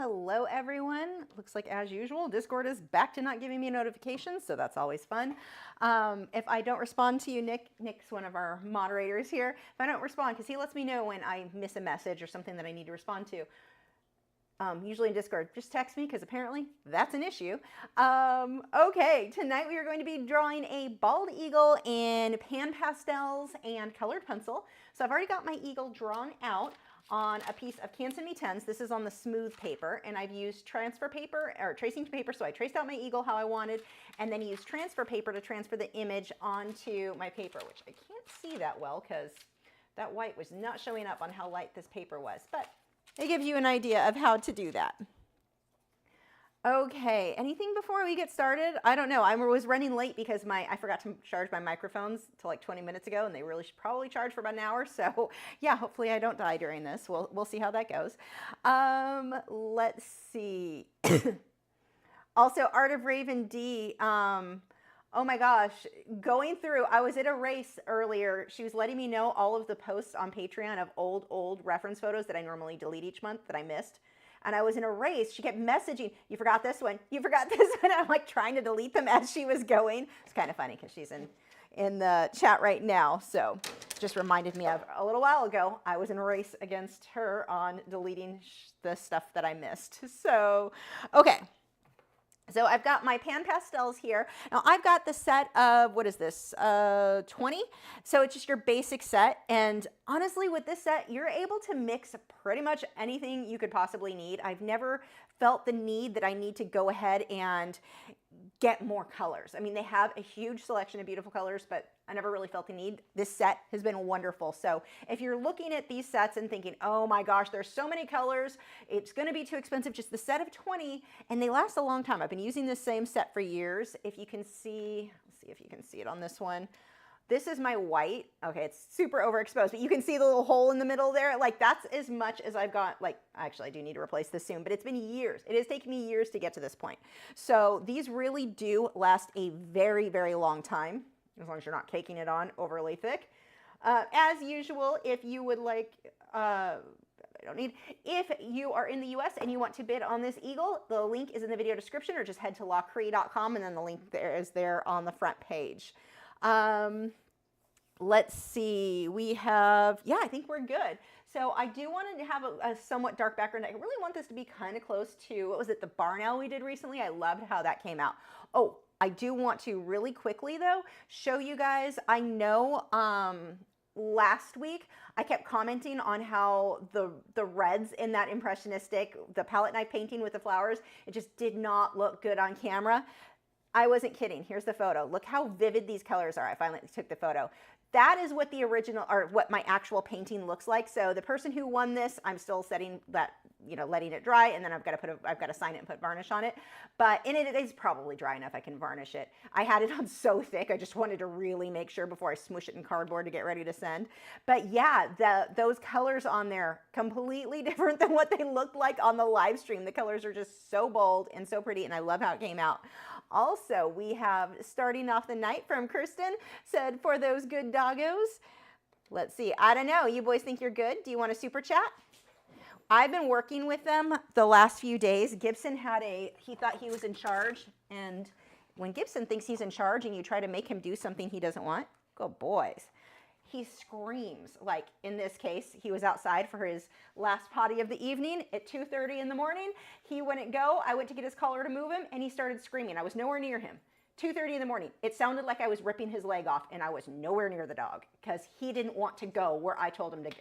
Hello everyone. Looks like as usual, Discord is back to not giving me notifications, so that's always fun. If I don't respond to you, Nick's one of our moderators here. If I don't respond, because he lets me know when I miss a message or something that I need to respond to. Usually in Discord, just text me because apparently that's an issue. Okay, tonight we are going to be drawing a bald eagle in pan pastels and colored pencil. So I've already got my eagle drawn out on a piece of Inktense MeWe. This is on the smooth paper, and I've used transfer paper or tracing paper. So I traced out my eagle how I wanted, and then used transfer paper to transfer the image onto my paper, which I can't see that well because that white was not showing up on how light this paper was, but it gives you an idea of how to do that. Okay, anything before we get started? I don't know. I was running late because I forgot to charge my microphones till like 20 minutes ago, and they really should probably charge for about an hour. So yeah, hopefully I don't die during this. We'll see how that goes. Let's see. Also, Art of Raven D. Oh my gosh, going through, I was at a race earlier. She was letting me know all of the posts on Patreon of old reference photos that I normally delete each month that I missed. And I was in a race. She kept messaging, you forgot this one, you forgot this one. I'm like trying to delete them as she was going. It's kind of funny because she's in the chat right now. So just reminded me of a little while ago, I was in a race against her on deleting the stuff that I missed. So, okay. So I've got my pan pastels here. Now I've got the set of, what is this, 20? So it's just your basic set. And honestly, with this set, you're able to mix pretty much anything you could possibly need. I've never felt the need that I need to go ahead and get more colors. I mean, they have a huge selection of beautiful colors, but I never really felt the need. This set has been wonderful. So if you're looking at these sets and thinking, oh my gosh, there's so many colors, it's going to be too expensive, just the set of 20, and they last a long time. I've been using this same set for years. If you can see, let's see if you can see it on this one. This is my white. Okay, it's super overexposed, but you can see the little hole in the middle there. Like that's as much as I've got. Like, actually, I do need to replace this soon, but it's been years. It has taken me years to get to this point. So these really do last a very, very long time, as long as you're not caking it on overly thick. As usual, if you would like, if you are in the US and you want to bid on this eagle, the link is in the video description, or just head to lachri.com, and then the link there is there on the front page. Let's see, we have, yeah, I think we're good. So I do want to have a somewhat dark background. I really want this to be kind of close to, what was it, the barn owl we did recently? I loved how that came out. Oh, I do want to really quickly though, show you guys, I know last week I kept commenting on how the reds in that impressionistic, the palette knife painting with the flowers, it just did not look good on camera. I wasn't kidding. Here's the photo. Look how vivid these colors are. I finally took the photo. That is what the original, or what my actual painting looks like. So the person who won this, I'm still setting that, you know, letting it dry, and then I've got to sign it and put varnish on it. But it is probably dry enough I can varnish it. I had it on so thick, I just wanted to really make sure before I smoosh it in cardboard to get ready to send. But yeah, those colors on there, completely different than what they looked like on the live stream. The colors are just so bold and so pretty, and I love how it came out. Also, we have starting off the night from Kirsten, said, for those good doggos. Let's see. I don't know. You boys think you're good? Do you want a super chat? I've been working with them the last few days. Gibson he thought he was in charge. And when Gibson thinks he's in charge and you try to make him do something he doesn't want, go boys. He screams. Like in this case, he was outside for his last potty of the evening at 2:30 in the morning. He wouldn't go. I went to get his collar to move him, and he started screaming. I was nowhere near him. 2:30 in the morning. It sounded like I was ripping his leg off, and I was nowhere near the dog because he didn't want to go where I told him to go.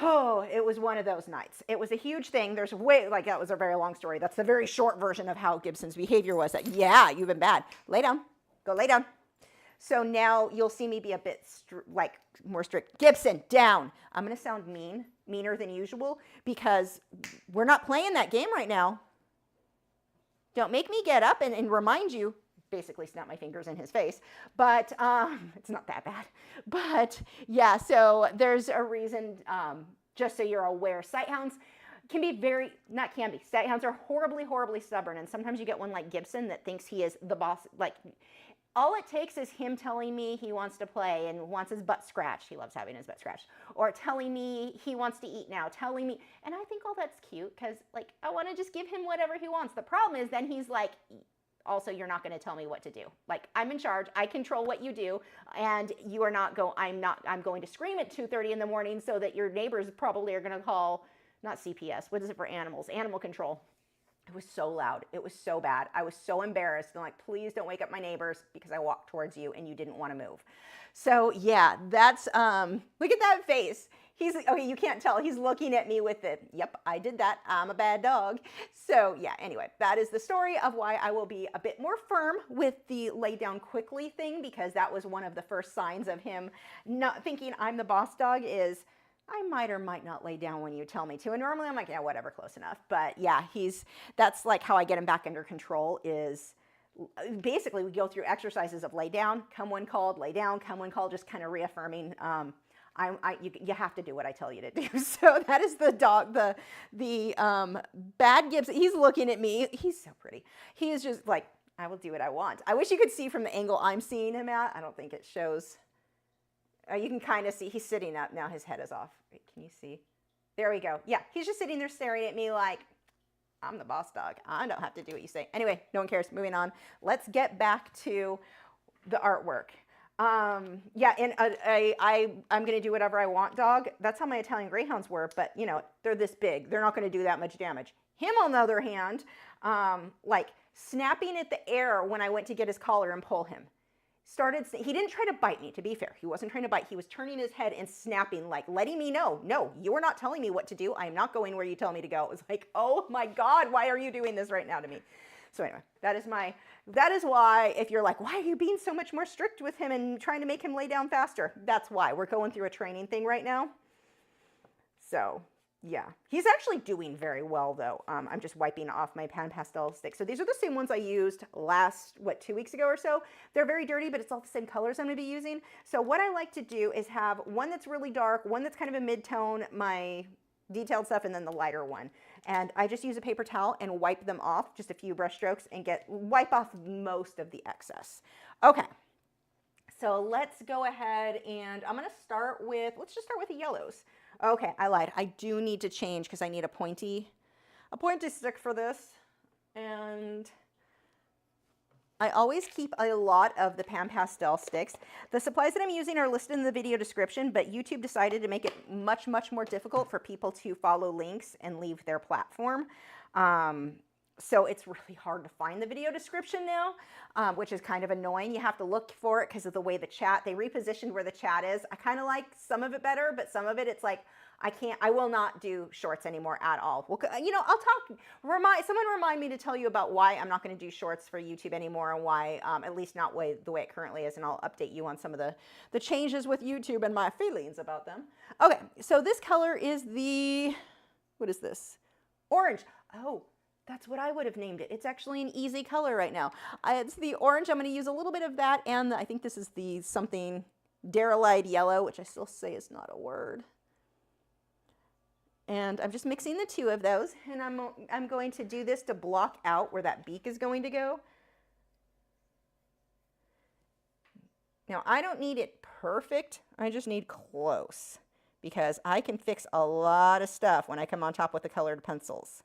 Oh, it was one of those nights. It was a huge thing. There's that was a very long story. That's the very short version of how Gibson's behavior was. That, yeah, you've been bad. Lay down. Go lay down. So now you'll see me be a bit more strict. Gibson, down. I'm going to sound meaner than usual, because we're not playing that game right now. Don't make me get up and remind you, basically snap my fingers in his face, but it's not that bad. But yeah, so there's a reason, just so you're aware, Sighthounds, can be very, not can be, staghounds are horribly, horribly stubborn. And sometimes you get one like Gibson that thinks he is the boss. Like, all it takes is him telling me he wants to play and wants his butt scratched. He loves having his butt scratched. Or telling me he wants to eat now, telling me, and I think all that's cute because like I want to just give him whatever he wants. The problem is then he's like, also you're not going to tell me what to do. Like, I'm in charge. I control what you do, and you are not I'm going to scream at 2:30 in the morning so that your neighbors probably are going to call, not CPS, what is it for animals? Animal control. It was so loud. It was so bad. I was so embarrassed. I'm like, please don't wake up my neighbors because I walked towards you and you didn't want to move. So yeah, that's, look at that face. He's, okay, you can't tell. He's looking at me with it. Yep, I did that. I'm a bad dog. So yeah, anyway, that is the story of why I will be a bit more firm with the lay down quickly thing, because that was one of the first signs of him not thinking I'm the boss dog is, I might or might not lay down when you tell me to. And normally I'm like, yeah, whatever, close enough. But yeah, that's like how I get him back under control is basically we go through exercises of lay down, come when called, lay down, come when called, just kind of reaffirming, you have to do what I tell you to do. So that is the dog, the bad Gibbs. He's looking at me. He's so pretty. He is just like, I will do what I want. I wish you could see from the angle I'm seeing him at. I don't think it shows. You can kind of see he's sitting up now. His head is off. Wait, can you see? There we go. Yeah, he's just sitting there staring at me like, I'm the boss dog. I don't have to do what you say. Anyway, no one cares. Moving on. Let's get back to the artwork. Yeah, and I'm going to do whatever I want dog. That's how my Italian Greyhounds were, but you know, they're this big. They're not going to do that much damage. Him, on the other hand, like snapping at the air when I went to get his collar and pull him. He didn't try to bite me, to be fair. He wasn't trying to bite. He was turning his head and snapping, like letting me know, no, you're not telling me what to do. I am not going where you tell me to go. It was like, oh my God, why are you doing this right now to me? So anyway, that is why if you're like, why are you being so much more strict with him and trying to make him lay down faster? That's why. We're going through a training thing right now. So yeah, he's actually doing very well though. I'm just wiping off my pan pastel sticks. So these are the same ones I used last, 2 weeks ago or so. They're very dirty, but it's all the same colors I'm gonna be using. So what I like to do is have one that's really dark, one that's kind of a mid-tone, my detailed stuff, and then the lighter one. And I just use a paper towel and wipe them off, just a few brush strokes, and wipe off most of the excess. Okay, so let's go ahead and I'm gonna let's just start with the yellows. Okay, I lied. I do need to change because I need a pointy stick for this. And I always keep a lot of the pan pastel sticks. The supplies that I'm using are listed in the video description, but YouTube decided to make it much, much more difficult for people to follow links and leave their platform. So it's really hard to find the video description now, which is kind of annoying. You have to look for it because of the way they repositioned where the chat is. I kind of like some of it better, but some of it, it's like, I will not do shorts anymore at all. Well, you know, someone remind me to tell you about why I'm not going to do shorts for YouTube anymore and why, at least not the way it currently is. And I'll update you on some of the changes with YouTube and my feelings about them. Okay, so this color is what is this? Orange. Oh, that's what I would have named it. It's actually an easy color right now. It's the orange. I'm going to use a little bit of that, and I think this is the something derylite yellow, which I still say is not a word. And I'm just mixing the two of those, and I'm going to do this to block out where that beak is going to go. Now, I don't need it perfect. I just need close, because I can fix a lot of stuff when I come on top with the colored pencils.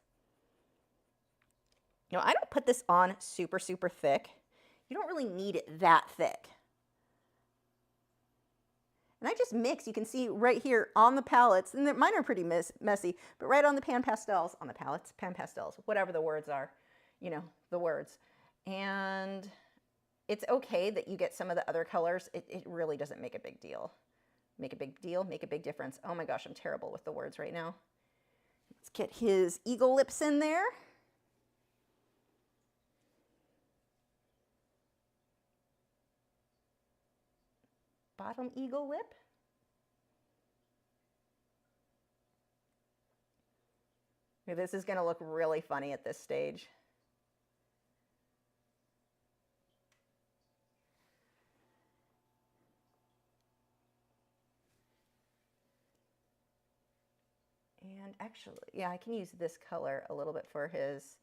Now, I don't put this on super, super thick. You don't really need it that thick. And I just mix, you can see right here on the palettes, and mine are pretty messy, but right on the pan pastels, on the palettes, pan pastels, whatever the words are, you know, the words. And it's okay that you get some of the other colors. It really doesn't make a big deal. Make a big deal, make a big difference. Oh my gosh, I'm terrible with the words right now. Let's get his eagle lips in there. Bottom eagle lip. This is going to look really funny at this stage. And actually, yeah, I can use this color a little bit for his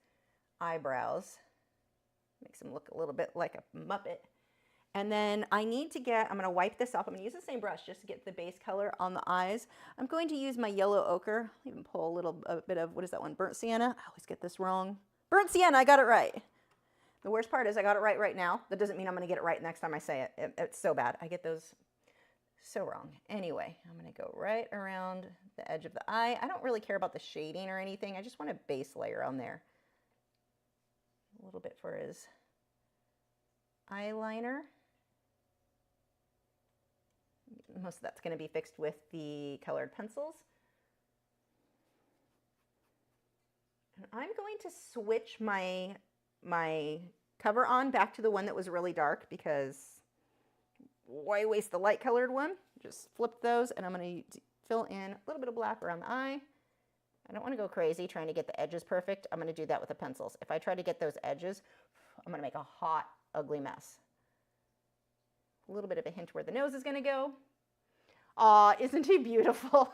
eyebrows. Makes him look a little bit like a Muppet. And then I need to get, I'm going to wipe this off. I'm going to use the same brush just to get the base color on the eyes. I'm going to use my yellow ochre. I'll even pull a bit of, what is that one? Burnt sienna. I always get this wrong. Burnt sienna, I got it right. The worst part is I got it right now. That doesn't mean I'm going to get it right next time I say it. It's so bad. I get those so wrong. Anyway, I'm going to go right around the edge of the eye. I don't really care about the shading or anything. I just want a base layer on there. A little bit for his eyeliner. Most of that's going to be fixed with the colored pencils. And I'm going to switch my cover on back to the one that was really dark because why waste the light colored one? Just flip those and I'm going to fill in a little bit of black around the eye. I don't want to go crazy trying to get the edges perfect. I'm going to do that with the pencils. If I try to get those edges, I'm going to make a hot, ugly mess. A little bit of a hint where the nose is going to go. Aw, isn't he beautiful?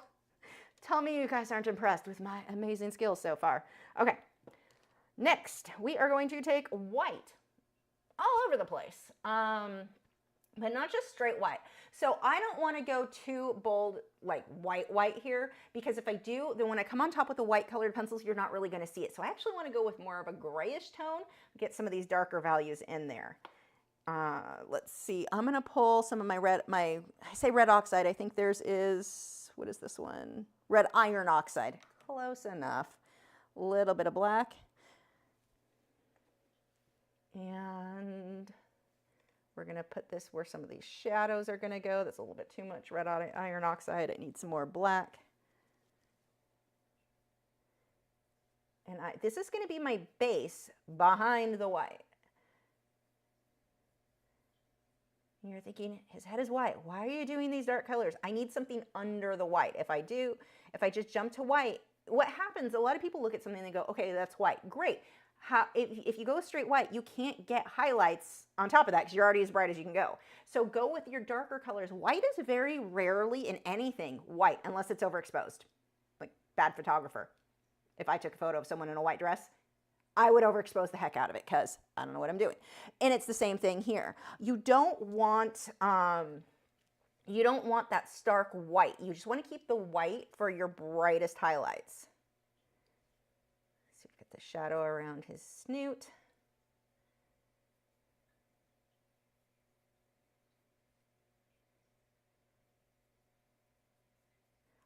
Tell me you guys aren't impressed with my amazing skills so far. Okay, next we are going to take white all over the place, but not just straight white. So I don't want to go too bold like white here, because if I do, then when I come on top with the white colored pencils, you're not really going to see it. So I actually want to go with more of a grayish tone, get some of these darker values in there. Let's see, I'm going to pull some of my I say red oxide, I think theirs is, what is this one? Red iron oxide. Close enough. A little bit of black. And we're going to put this where some of these shadows are going to go. That's a little bit too much red iron oxide. I need some more black. And this is going to be my base behind the white. You're thinking, his head is white. Why are you doing these dark colors? I need something under the white. If I just jump to white, what happens, a lot of people look at something and they go, okay, that's white. Great. If you go straight white, you can't get highlights on top of that because you're already as bright as you can go. So go with your darker colors. White is very rarely in anything white unless it's overexposed. Like bad photographer. If I took a photo of someone in a white dress, I would overexpose the heck out of it because I don't know what I'm doing. And it's the same thing here. You don't want that stark white. You just want to keep the white for your brightest highlights. So get the shadow around his snoot.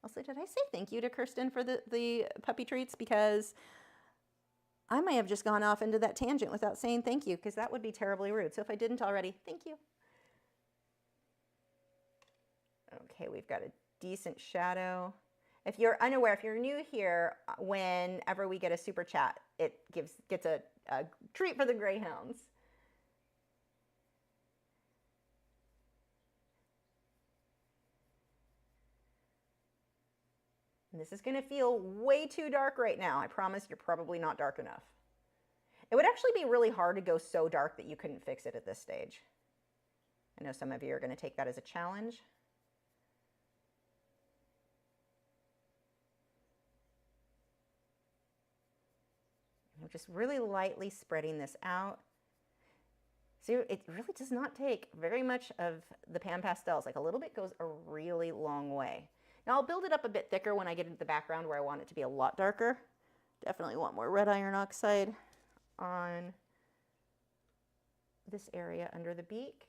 Also, did I say thank you to Kirsten for the puppy treats? Because I may have just gone off into that tangent without saying thank you, because that would be terribly rude. So if I didn't already, thank you. Okay, we've got a decent shadow. If you're unaware, if you're new here, whenever we get a super chat, it gets a treat for the greyhounds. And this is going to feel way too dark right now. I promise you're probably not dark enough. It would actually be really hard to go so dark that you couldn't fix it at this stage. I know some of you are going to take that as a challenge. I'm just really lightly spreading this out. See, it really does not take very much of the pan pastels. Like a little bit goes a really long way. Now I'll build it up a bit thicker when I get into the background where I want it to be a lot darker. Definitely want more red iron oxide on this area under the beak.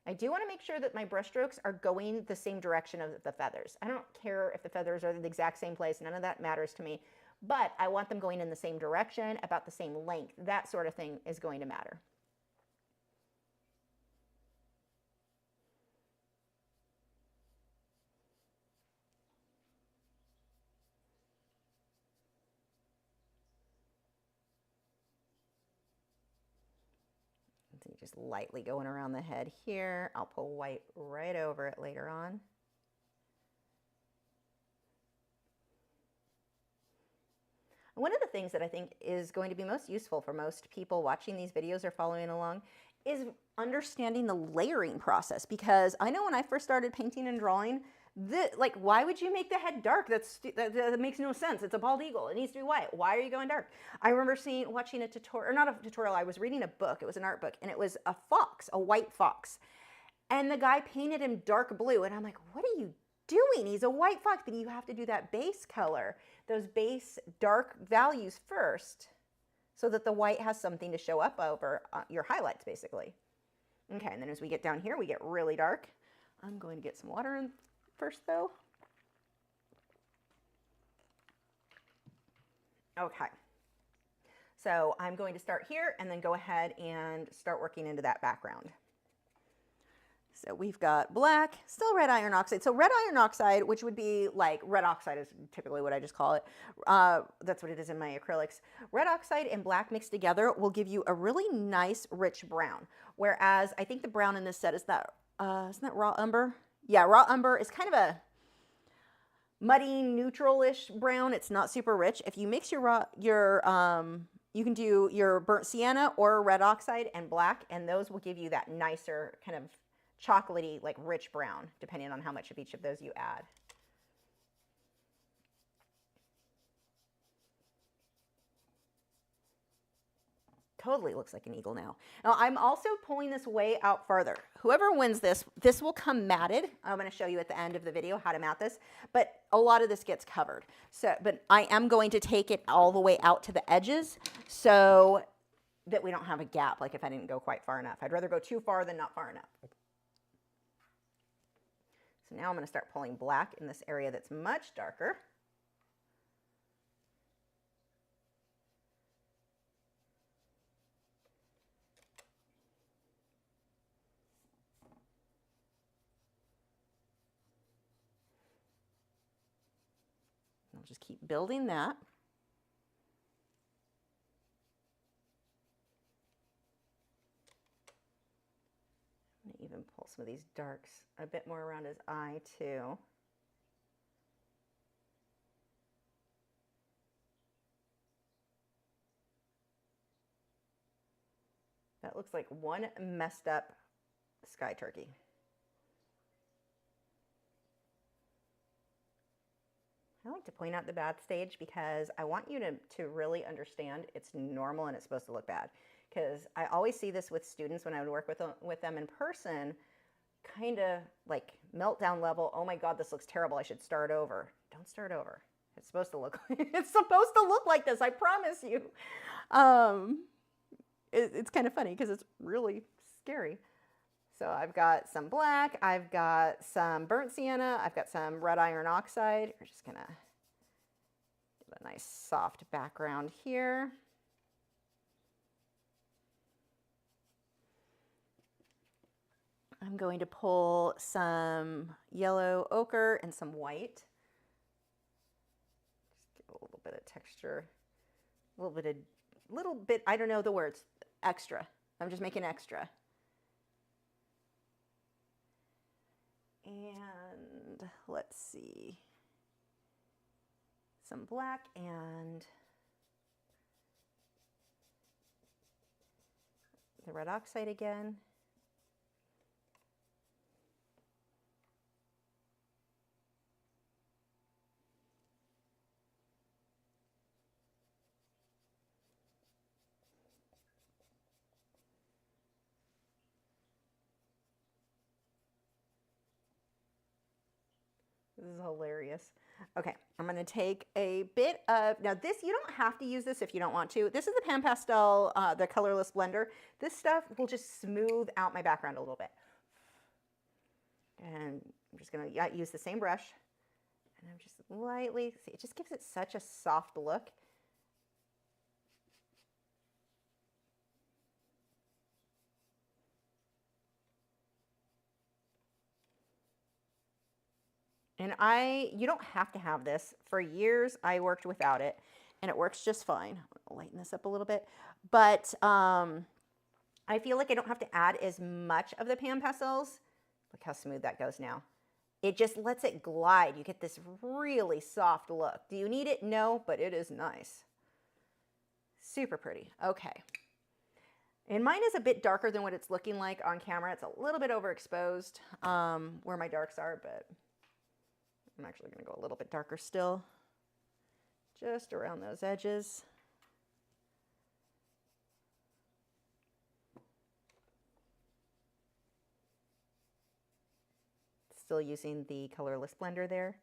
I do want to make sure that my brush strokes are going the same direction of the feathers. I don't care if the feathers are in the exact same place, none of that matters to me, but I want them going in the same direction, about the same length. That sort of thing is going to matter. Just lightly going around the head here. I'll pull white right over it later on. One of the things that I think is going to be most useful for most people watching these videos or following along is understanding the layering process, because I know when I first started painting and drawing, Like, why would you make the head dark? That makes no sense. It's a bald eagle. It needs to be white. Why are you going dark? I remember watching a tutorial, or not a tutorial, I was reading a book. It was an art book, and it was a fox, a white fox. And the guy painted him dark blue. And I'm like, what are you doing? He's a white fox, but you have to do that base color, those base dark values first, so that the white has something to show up over your highlights, basically. Okay, and then as we get down here, we get really dark. I'm going to get some water in first, though. Okay. So I'm going to start here and then go ahead and start working into that background. So we've got black, still red iron oxide. So red iron oxide, which would be like red oxide is typically what I just call it. That's what it is in my acrylics. Red oxide and black mixed together will give you a really nice rich brown. Whereas I think the brown in this set is that, isn't that raw umber? Yeah, raw umber is kind of a muddy, neutral-ish brown. It's not super rich. If you mix you can do your burnt sienna or red oxide and black, and those will give you that nicer kind of chocolatey, like rich brown, depending on how much of each of those you add. Totally looks like an eagle now. Now I'm also pulling this way out farther. Whoever wins this will come matted. I'm going to show you at the end of the video how to mat this, but a lot of this gets covered. So, but I am going to take it all the way out to the edges so that we don't have a gap, like if I didn't go quite far enough. I'd rather go too far than not far enough. So now I'm going to start pulling black in this area that's much darker. I'll just keep building that. I'm going to even pull some of these darks a bit more around his eye too. That looks like one messed up sky turkey. I like to point out the bad stage because I want you to really understand it's normal and it's supposed to look bad. Because I always see this with students when I would work with them in person, kind of like meltdown level. Oh my God, this looks terrible. I should start over. Don't start over. It's supposed to look it's supposed to look like this. I promise you. It's kind of funny because it's really scary. So I've got some black, I've got some burnt sienna, I've got some red iron oxide. We're just gonna give a nice soft background here. I'm going to pull some yellow ochre and some white. Just give a little bit of texture, a little bit, I don't know the words, extra. I'm just making extra. And let's see, some black and the red oxide again. This is hilarious. Okay, I'm going to take a bit of, now this, you don't have to use this if you don't want to. This is the Pan Pastel, the colorless blender. This stuff will just smooth out my background a little bit. And I'm just going to use the same brush. And I'm just lightly, see, it just gives it such a soft look. And you don't have to have this. For years, I worked without it, and it works just fine. I'll lighten this up a little bit. But I feel like I don't have to add as much of the Pan Pastels. Look how smooth that goes now. It just lets it glide. You get this really soft look. Do you need it? No, but it is nice. Super pretty. Okay. And mine is a bit darker than what it's looking like on camera. It's a little bit overexposed where my darks are, but I'm actually going to go a little bit darker still, just around those edges. Still using the colorless blender there.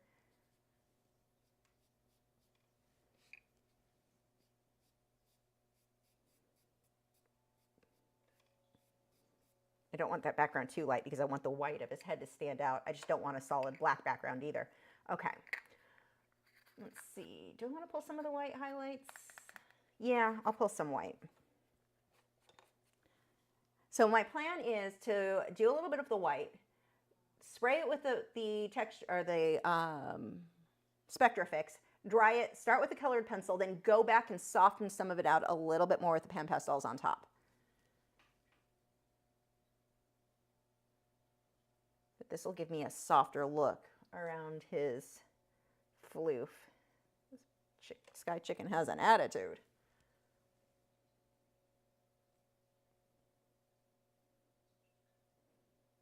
I don't want that background too light because I want the white of his head to stand out. I just don't want a solid black background either. Okay. Let's see. Do I want to pull some of the white highlights? Yeah, I'll pull some white. So my plan is to do a little bit of the white, spray it with the texture or the Spectrafix, dry it, start with the colored pencil, then go back and soften some of it out a little bit more with the pan pastels on top. But this will give me a softer look around his floof. This Sky Chicken has an attitude.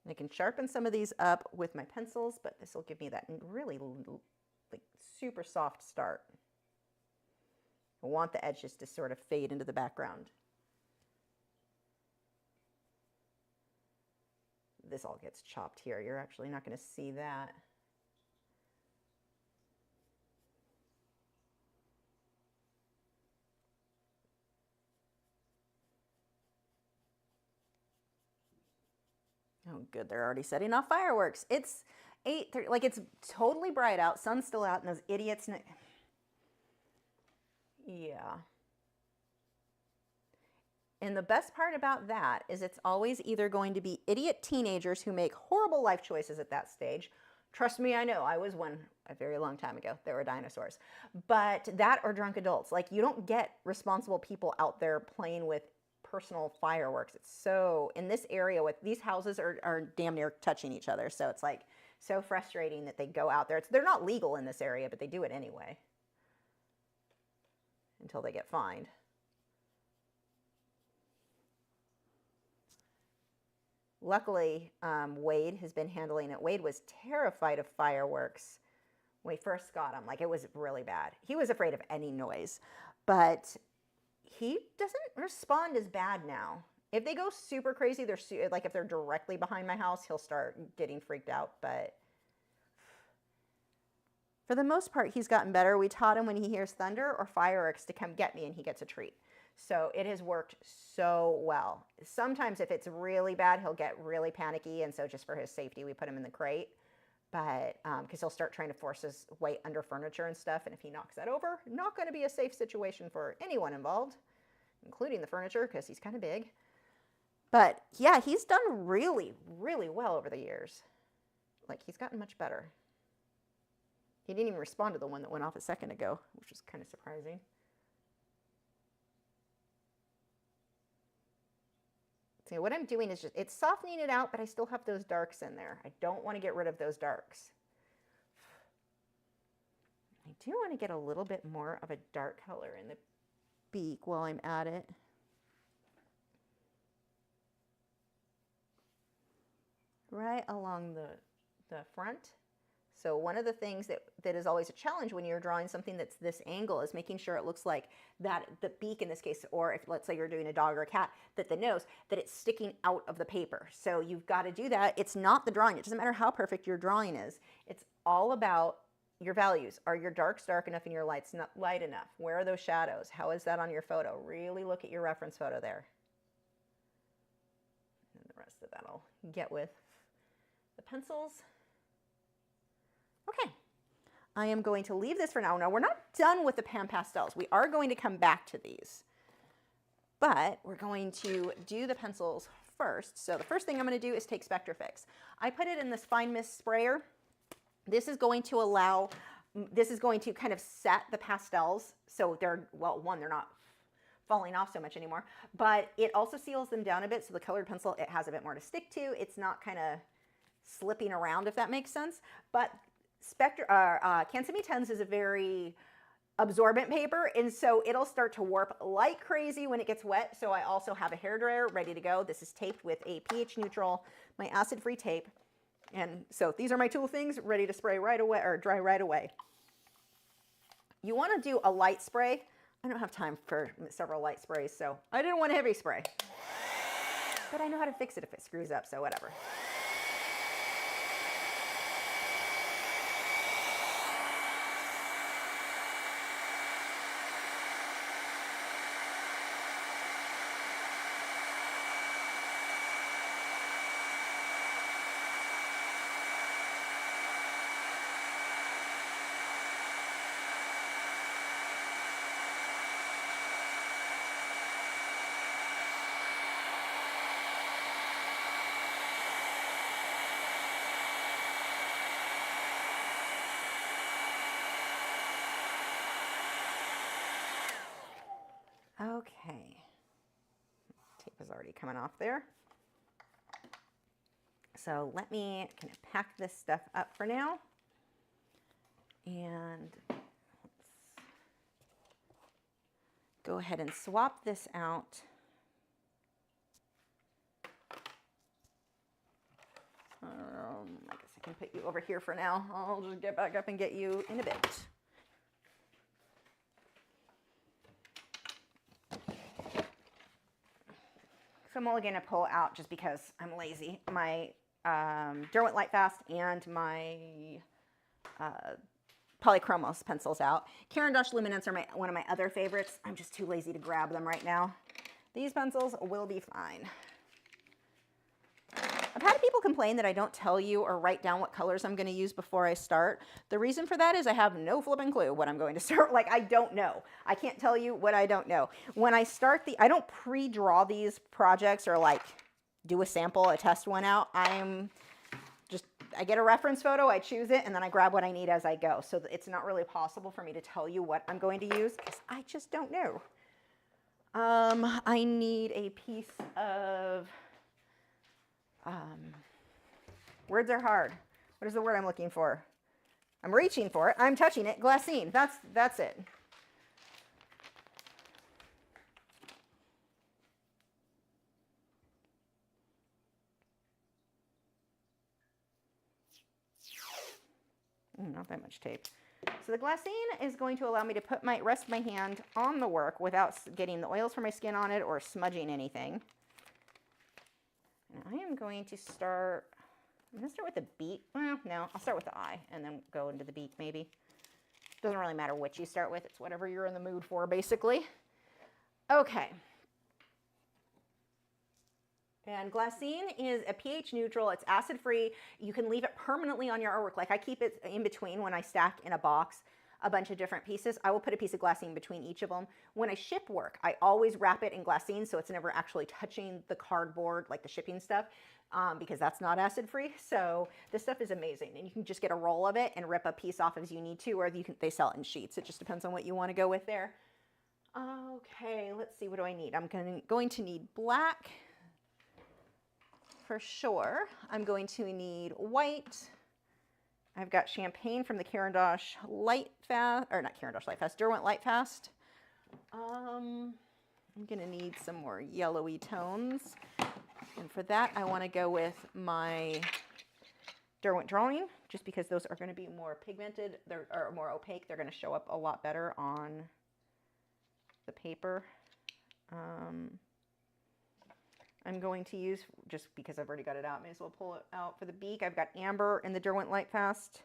I can sharpen some of these up with my pencils, but this will give me that really like super soft start. I want the edges to sort of fade into the background. This all gets chopped here. You're actually not going to see that. Oh, good. They're already setting off fireworks. It's 8:30. Like, it's totally bright out. Sun's still out, and those idiots. Yeah. And the best part about that is it's always either going to be idiot teenagers who make horrible life choices at that stage. Trust me, I know. I was one a very long time ago. There were dinosaurs. But that or drunk adults. Like, you don't get responsible people out there playing with personal fireworks. It's so, in this area with these houses are damn near touching each other. So it's like so frustrating that they go out there. They're not legal in this area, but they do it anyway until they get fined. Luckily, Wade has been handling it. Wade was terrified of fireworks when we first got him. Like, it was really bad. He was afraid of any noise, but he doesn't respond as bad now. If they go super crazy, like if they're directly behind my house, he'll start getting freaked out. But for the most part, he's gotten better. We taught him when he hears thunder or fireworks to come get me, and he gets a treat. So it has worked so well. Sometimes if it's really bad, he'll get really panicky, and so just for his safety, we put him in the crate. But because he'll start trying to force his weight under furniture and stuff, and if he knocks that over, not going to be a safe situation for anyone involved, including the furniture, because he's kind of big. But yeah, he's done really, really well over the years. Like, he's gotten much better. He didn't even respond to the one that went off a second ago, which was kind of surprising. So what I'm doing is it's softening it out, but I still have those darks in there. I don't want to get rid of those darks. I do want to get a little bit more of a dark color in the beak while I'm at it. Right along the front. So one of the things that is always a challenge when you're drawing something that's this angle is making sure it looks like that the beak in this case, or if let's say you're doing a dog or a cat, that the nose, that it's sticking out of the paper. So you've got to do that. It's not the drawing. It doesn't matter how perfect your drawing is. It's all about your values. Are your darks dark enough and your lights not light enough? Where are those shadows? How is that on your photo? Really look at your reference photo there. And the rest of that I'll get with the pencils. Okay, I am going to leave this for now. Now, we're not done with the pan pastels. We are going to come back to these, but we're going to do the pencils first. So the first thing I'm going to do is take Spectrafix. I put it in this fine mist sprayer. This is going to allow, this is going to kind of set the pastels. So they're, well, one, they're not falling off so much anymore, but it also seals them down a bit. So the colored pencil, it has a bit more to stick to. It's not kind of slipping around, if that makes sense. But Inktense is a very absorbent paper, and so it'll start to warp like crazy when it gets wet. So I also have a hairdryer ready to go. This is taped with a pH neutral, my acid-free tape, And so these are my tool things ready to spray right away or dry right away. You want to do a light spray. I don't have time for several light sprays, so I didn't want a heavy spray. But I know how to fix it if it screws up, so whatever. Okay, tape is already coming off there. So let me kind of pack this stuff up for now. And let's go ahead and swap this out. I guess I can put you over here for now. I'll just get back up and get you in a bit. So I'm only going to pull out just because I'm lazy. My Derwent Lightfast and my Polychromos pencils out. Caran d'Ache Luminance are one of my other favorites. I'm just too lazy to grab them right now. These pencils will be fine. I've had people complain that I don't tell you or write down what colors I'm going to use before I start. The reason for that is I have no flipping clue what I'm going to start. Like, I don't know. I can't tell you what I don't know. When I start I don't pre-draw these projects or like do a sample, a test one out. I get a reference photo, I choose it, and then I grab what I need as I go. So it's not really possible for me to tell you what I'm going to use because I just don't know. I need a piece of... words are hard. What is the word I'm looking for? I'm reaching for it. I'm touching it. Glassine. That's it. Not that much tape. So the glassine is going to allow me to rest my hand on the work without getting the oils from my skin on it or smudging anything. And I am going to start, I'm going to start with the beak. Well, no, I'll start with the eye and then go into the beak maybe. Doesn't really matter what you start with. It's whatever you're in the mood for, basically. Okay. And glassine is a pH neutral. It's acid free. You can leave it permanently on your artwork. Like I keep it in between when I stack in a box a bunch of different pieces. I will put a piece of glassine between each of them. When I ship work, I always wrap it in glassine so it's never actually touching the cardboard, like the shipping stuff, because that's not acid free. So this stuff is amazing. And you can just get a roll of it and rip a piece off as you need to, or they sell it in sheets. It just depends on what you want to go with there. Okay, let's see, what do I need? I'm going to need black for sure. I'm going to need white. I've got champagne from the Caran d'Ache Lightfast, or not Caran d'Ache Lightfast, Derwent Lightfast. I'm gonna need some more yellowy tones. And for that, I wanna go with my Derwent Drawing, just because those are gonna be more pigmented, or more opaque. They're gonna show up a lot better on the paper. I'm going to use, just because I've already got it out, may as well pull it out for the beak. I've got amber in the Derwent Lightfast.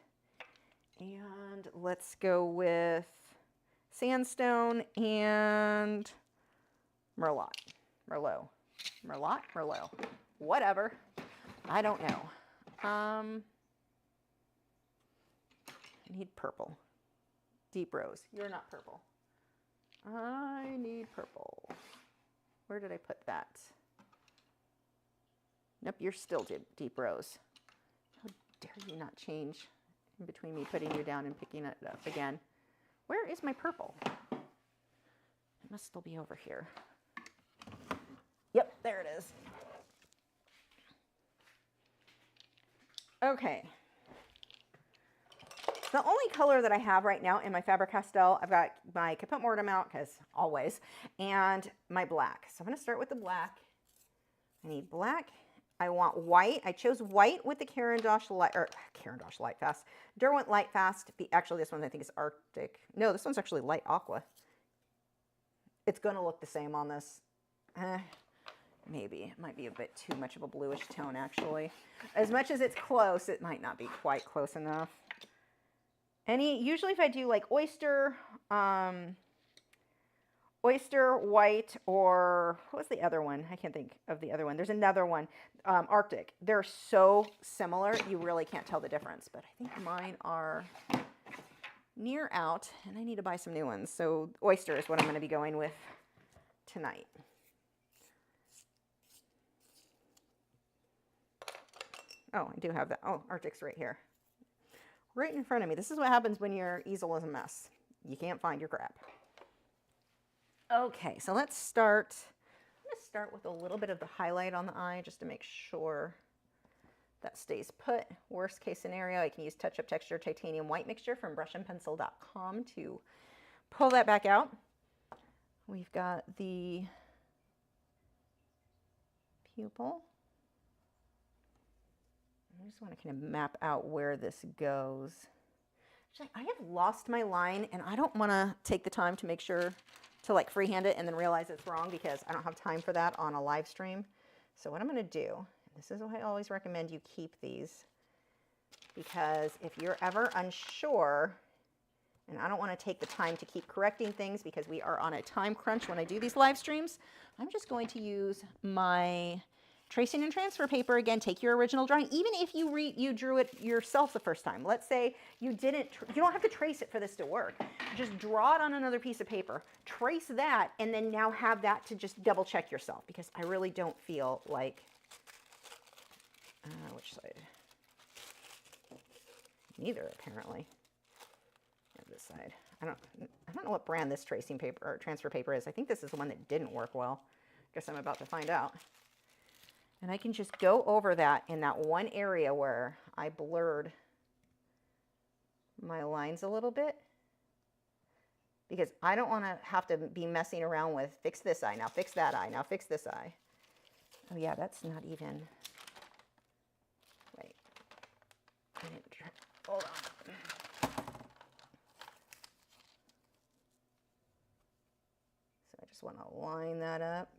And let's go with sandstone and Merlot. Whatever. I don't know. I need purple. Deep rose. You're not purple. I need purple. Where did I put that? Nope, you're still deep rose. How dare you not change in between me putting you down and picking it up again. Where is my purple? It must still be over here. Yep, there it is. Okay. The only color that I have right now in my Faber-Castell, I've got my Caput Mortem out, because always, and my black. So I'm going to start with the black. I need black. I want white. I chose white with the Caran-d'Ache Light, or Caran-d'Ache Light Fast. Derwent Light Fast. Actually, this one I think is Arctic. No, this one's actually Light Aqua. It's going to look the same on this. Maybe. It might be a bit too much of a bluish tone, actually. As much as it's close, it might not be quite close enough. Usually if I do like oyster white, or what was the other one? I can't think of the other one. There's another one, Arctic. They're so similar, you really can't tell the difference. But I think mine are near out, and I need to buy some new ones. So oyster is what I'm going to be going with tonight. Oh, I do have that. Oh, Arctic's right here. Right in front of me. This is what happens when your easel is a mess. You can't find your crap. Okay, so let's start. I'm going to start with a little bit of the highlight on the eye just to make sure that stays put. Worst case scenario, I can use Touch Up Texture Titanium White Mixture from brushandpencil.com to pull that back out. We've got the pupil. I just want to kind of map out where this goes. Actually, I have lost my line, and I don't want to take the time to make sure to like freehand it and then realize it's wrong, because I don't have time for that on a live stream. So what I'm going to do, and this is why I always recommend you keep these, because if you're ever unsure, and I don't want to take the time to keep correcting things because we are on a time crunch when I do these live streams, I'm just going to use my tracing and transfer paper again. Take your original drawing, even if you drew it yourself the first time. Let's say you didn't, you don't have to trace it for this to work. Just draw it on another piece of paper, trace that, and then now have that to just double check yourself, because I really don't feel like, which side? Neither, apparently. This side. I don't know what brand this tracing paper or transfer paper is. I think this is the one that didn't work well. Guess I'm about to find out. And I can just go over that in that one area where I blurred my lines a little bit, because I don't want to have to be messing around with fix this eye, now fix that eye, now fix this eye. Oh yeah, that's not even, wait, I didn't try, hold on. So I just want to line that up.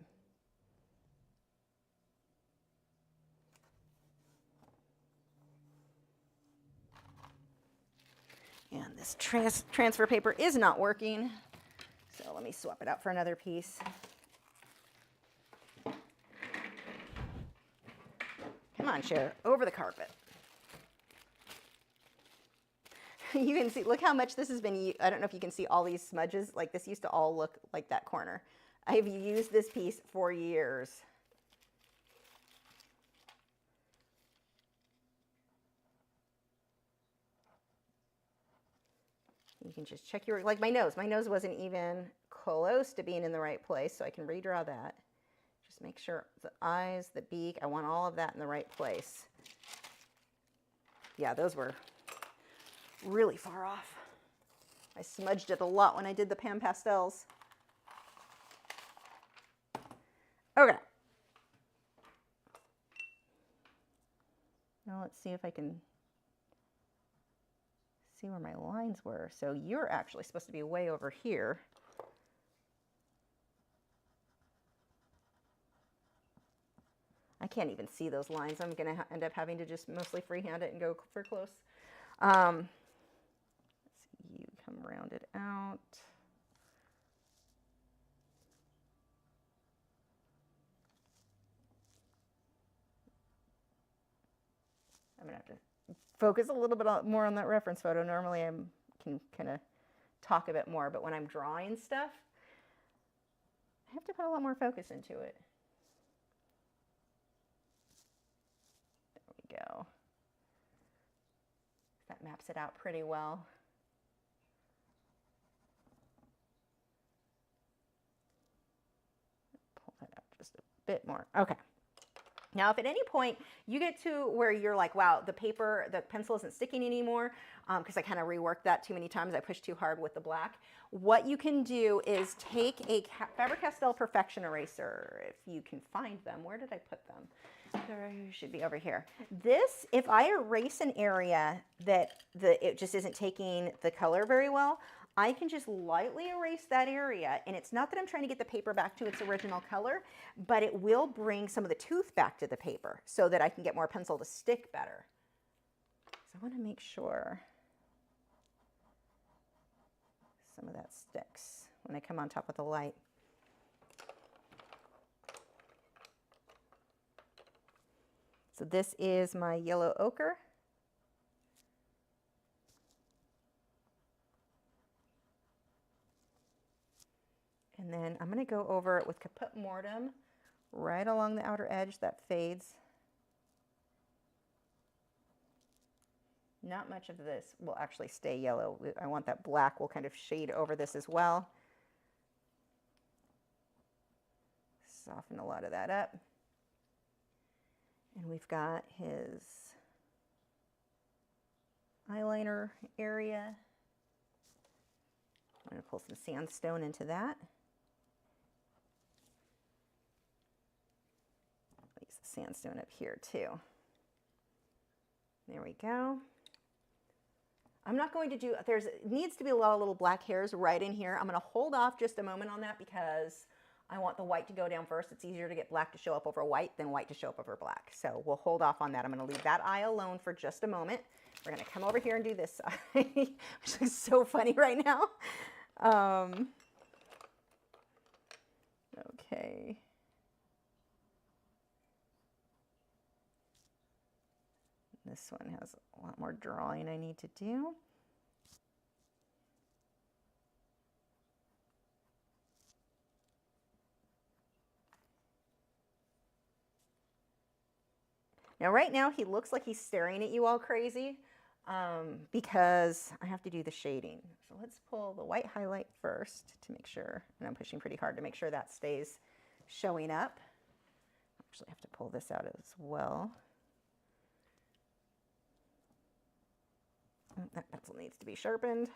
And this transfer paper is not working, so let me swap it out for another piece. Come on, Cher, over the carpet. You can see, look how much this has been, I don't know if you can see all these smudges, like this used to all look like that corner. I have used this piece for years. You can just check your, like my nose wasn't even close to being in the right place, so I can redraw that. Just make sure the eyes, the beak, I want all of that in the right place. Yeah, those were really far off. I smudged it a lot when I did the pan pastels. Okay. Now let's see if I can see where my lines were. So you're actually supposed to be way over here. I can't even see those lines. I'm going to end up having to just mostly freehand it and go for close. Let's see, you come rounded out. I'm going to have to focus a little bit more on that reference photo. Normally I can kind of talk a bit more, but when I'm drawing stuff, I have to put a lot more focus into it. There we go. That maps it out pretty well. Pull that out just a bit more. Okay. Now, if at any point you get to where you're like, wow, the pencil isn't sticking anymore, because I kind of reworked that too many times, I pushed too hard with the black, what you can do is take a Faber-Castell Perfection Eraser, if you can find them. Where did I put them? They should be over here. This, if I erase an area that it just isn't taking the color very well, I can just lightly erase that area, and it's not that I'm trying to get the paper back to its original color, but it will bring some of the tooth back to the paper so that I can get more pencil to stick better. So I want to make sure some of that sticks when I come on top with the light. So this is my yellow ochre. And then I'm going to go over it with Caput Mortem right along the outer edge that fades. Not much of this will actually stay yellow. I want that black will kind of shade over this as well. Soften a lot of that up. And we've got his eyeliner area. I'm going to pull some sandstone into that. Use the sandstone up here too. There we go. I'm not going to do, it needs to be a lot of little black hairs right in here. I'm going to hold off just a moment on that because I want the white to go down first. It's easier to get black to show up over white than white to show up over black. So we'll hold off on that. I'm going to leave that eye alone for just a moment. We're going to come over here and do this side, which looks so funny right now. Okay. This one has a lot more drawing I need to do. Now right now he looks like he's staring at you all crazy because I have to do the shading. So let's pull the white highlight first to make sure, and I'm pushing pretty hard to make sure that stays showing up. I actually have to pull this out as well. That pencil needs to be sharpened.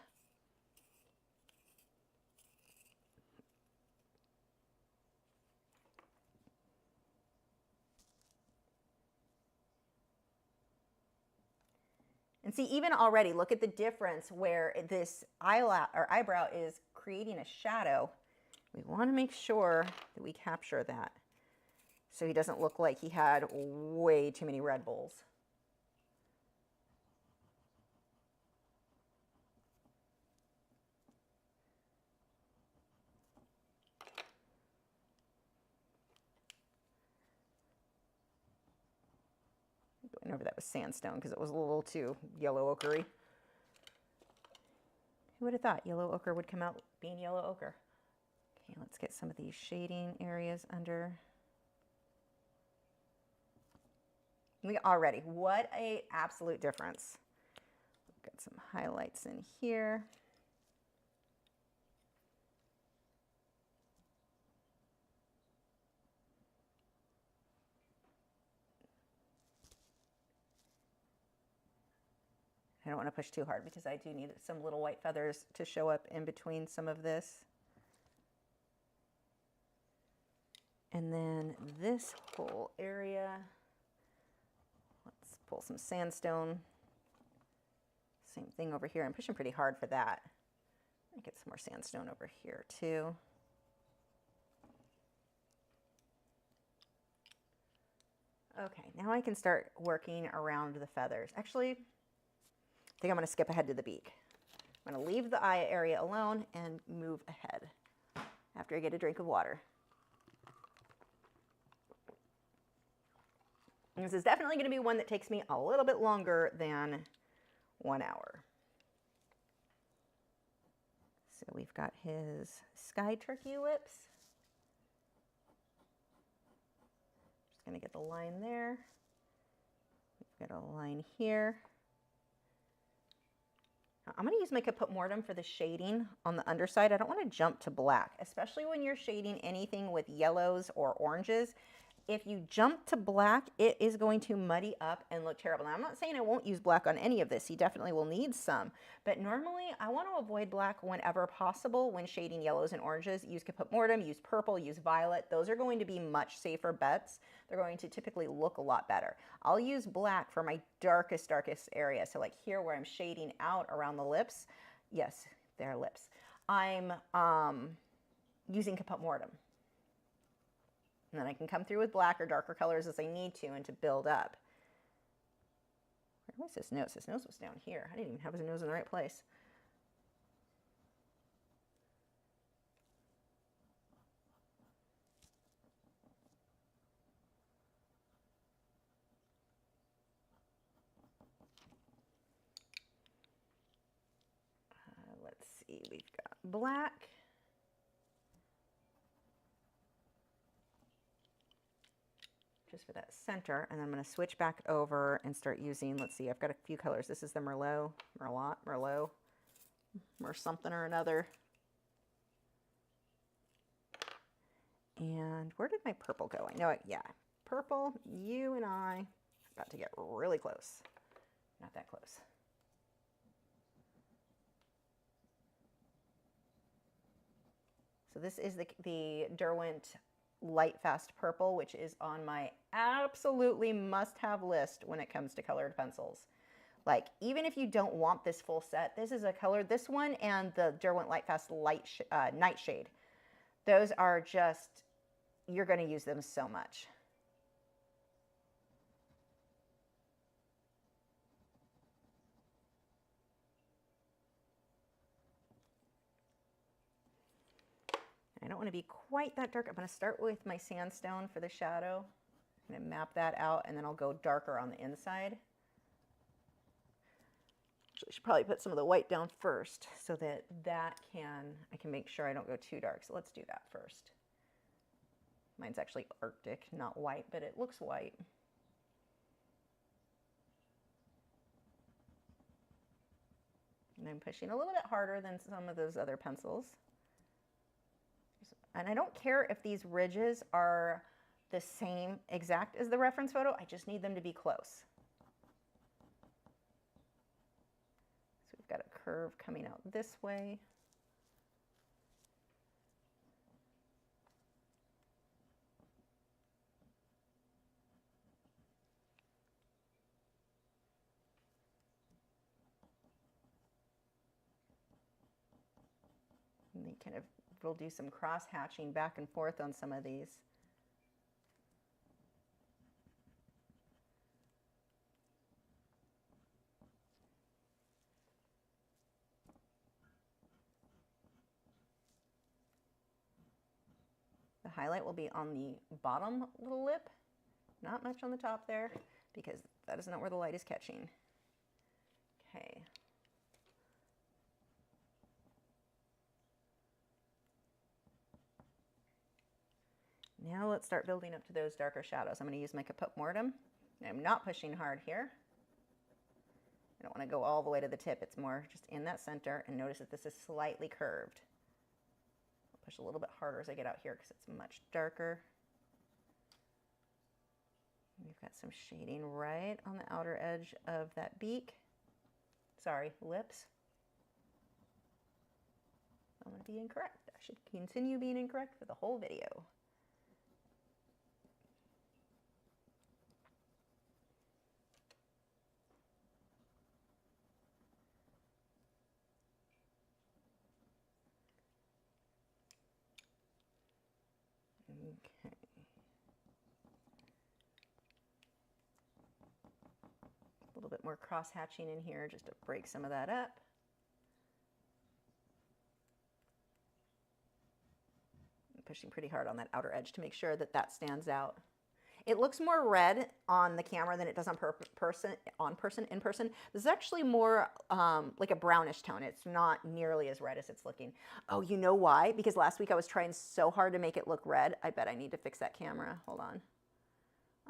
And see, even already, look at the difference where this eyebrow is creating a shadow. We want to make sure that we capture that so he doesn't look like he had way too many Red Bulls. Going over that with sandstone because it was a little too yellow ochre-y. Who would have thought yellow ochre would come out being yellow ochre? Okay, let's get some of these shading areas under. Already, what a absolute difference. We've got some highlights in here. I don't want to push too hard because I do need some little white feathers to show up in between some of this. And then this whole area, let's pull some sandstone. Same thing over here. I'm pushing pretty hard for that. Get some more sandstone over here too. Okay, now I can start working around the feathers. Actually, I think I'm going to skip ahead to the beak. I'm going to leave the eye area alone and move ahead after I get a drink of water. And this is definitely going to be one that takes me a little bit longer than 1 hour. So we've got his sky turkey lips. Just going to get the line there. We've got a line here. I'm going to use my Caput Mortem for the shading on the underside. I don't want to jump to black, especially when you're shading anything with yellows or oranges. If you jump to black, it is going to muddy up and look terrible. Now, I'm not saying I won't use black on any of this. You definitely will need some. But normally, I want to avoid black whenever possible when shading yellows and oranges. Use Caput Mortem, use purple, use violet. Those are going to be much safer bets. They're going to typically look a lot better. I'll use black for my darkest area. So like here where I'm shading out around the lips. Yes, they're lips. I'm using Caput Mortem. And then I can come through with black or darker colors as I need to and to build up. Where was his nose? His nose was down here. I didn't even have his nose in the right place. Let's see, we've got black. Just for that center, and then I'm going to switch back over and start using, let's see, I've got a few colors. This is the Merlot, Merlot, or something or another. And where did my purple go? I know it, yeah. Purple, you and I, about to get really close. Not that close. So this is the Derwent Light Fast Purple, which is on my absolutely must-have list when it comes to colored pencils. Like, even if you don't want this full set, this is a color, this one and the Derwent Light Fast Nightshade. Those are just, you're going to use them so much. I don't want to be quite that dark. I'm going to start with my sandstone for the shadow. I'm going to map that out, and then I'll go darker on the inside. Actually, I should probably put some of the white down first so that I can make sure I don't go too dark. So let's do that first. Mine's actually Arctic, not white, but it looks white. And I'm pushing a little bit harder than some of those other pencils. And I don't care if these ridges are the same exact as the reference photo, I just need them to be close. So we've got a curve coming out this way. And they kind of, we'll do some cross hatching back and forth on some of these. The highlight will be on the bottom little lip, not much on the top there, because that is not where the light is catching. Okay. Now let's start building up to those darker shadows. I'm going to use my Caput Mortem. I'm not pushing hard here. I don't want to go all the way to the tip. It's more just in that center, and notice that this is slightly curved. I'll push a little bit harder as I get out here because it's much darker. We've got some shading right on the outer edge of that beak. Sorry, lips. I'm going to be incorrect. I should continue being incorrect for the whole video. Okay. A little bit more cross hatching in here just to break some of that up. I'm pushing pretty hard on that outer edge to make sure that that stands out. It looks more red on the camera than it does in person. This is actually more like a brownish tone. It's not nearly as red as it's looking. Oh, you know why? Because last week I was trying so hard to make it look red. I bet I need to fix that camera. Hold on.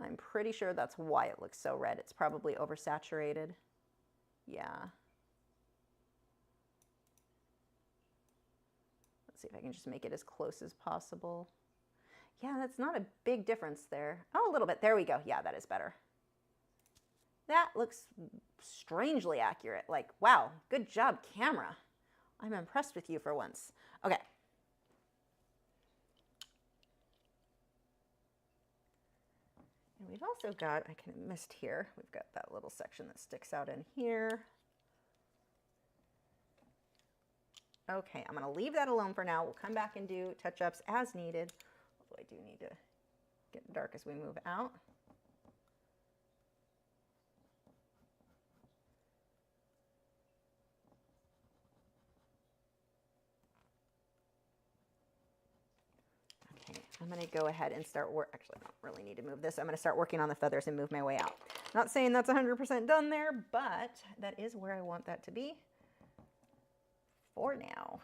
I'm pretty sure that's why it looks so red. It's probably oversaturated. Yeah. Let's see if I can just make it as close as possible. Yeah, that's not a big difference there. Oh, a little bit. There we go. Yeah, that is better. That looks strangely accurate. Like, wow, good job, camera. I'm impressed with you for once. Okay. And we've also got, I kind of missed here, we've got that little section that sticks out in here. Okay, I'm going to leave that alone for now. We'll come back and do touch-ups as needed. Although I do need to get dark as we move out. Okay, I'm going to go ahead and start actually, I don't really need to move this. I'm going to start working on the feathers and move my way out. Not saying that's 100% done there, but that is where I want that to be for now.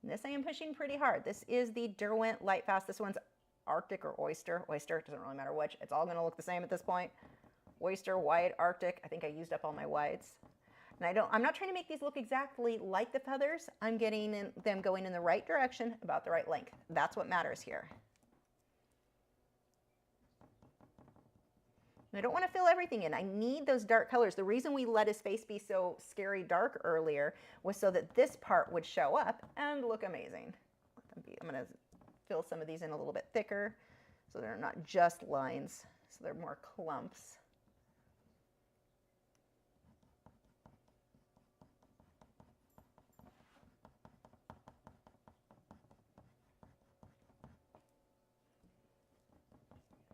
And this I am pushing pretty hard. This is the Derwent Lightfast. This one's Arctic or Oyster. Oyster, it doesn't really matter which. It's all going to look the same at this point. Oyster, white, Arctic. I think I used up all my whites. And I'm not trying to make these look exactly like the feathers. I'm getting them going in the right direction, about the right length. That's what matters here. I don't want to fill everything in. I need those dark colors. The reason we let his face be so scary dark earlier was so that this part would show up and look amazing. I'm going to fill some of these in a little bit thicker so they're not just lines, so they're more clumps.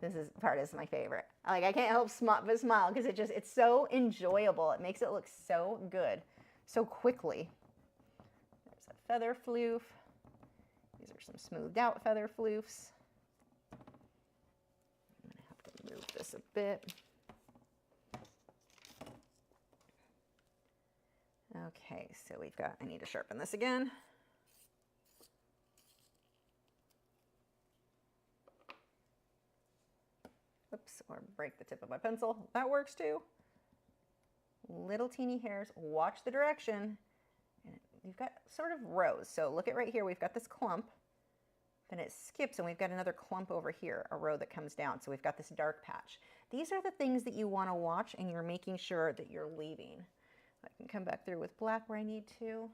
This part is my favorite. Like, I can't help but smile because it's so enjoyable. It makes it look so good, so quickly. There's a feather floof. These are some smoothed out feather floofs. I'm gonna have to move this a bit. Okay, so we've got, I need to sharpen this again. Oops, or break the tip of my pencil. That works too. Little teeny hairs. Watch the direction. And you've got sort of rows. So look at right here. We've got this clump. Then it skips and we've got another clump over here, a row that comes down. So we've got this dark patch. These are the things that you want to watch and you're making sure that you're leaving. I can come back through with black where I need to.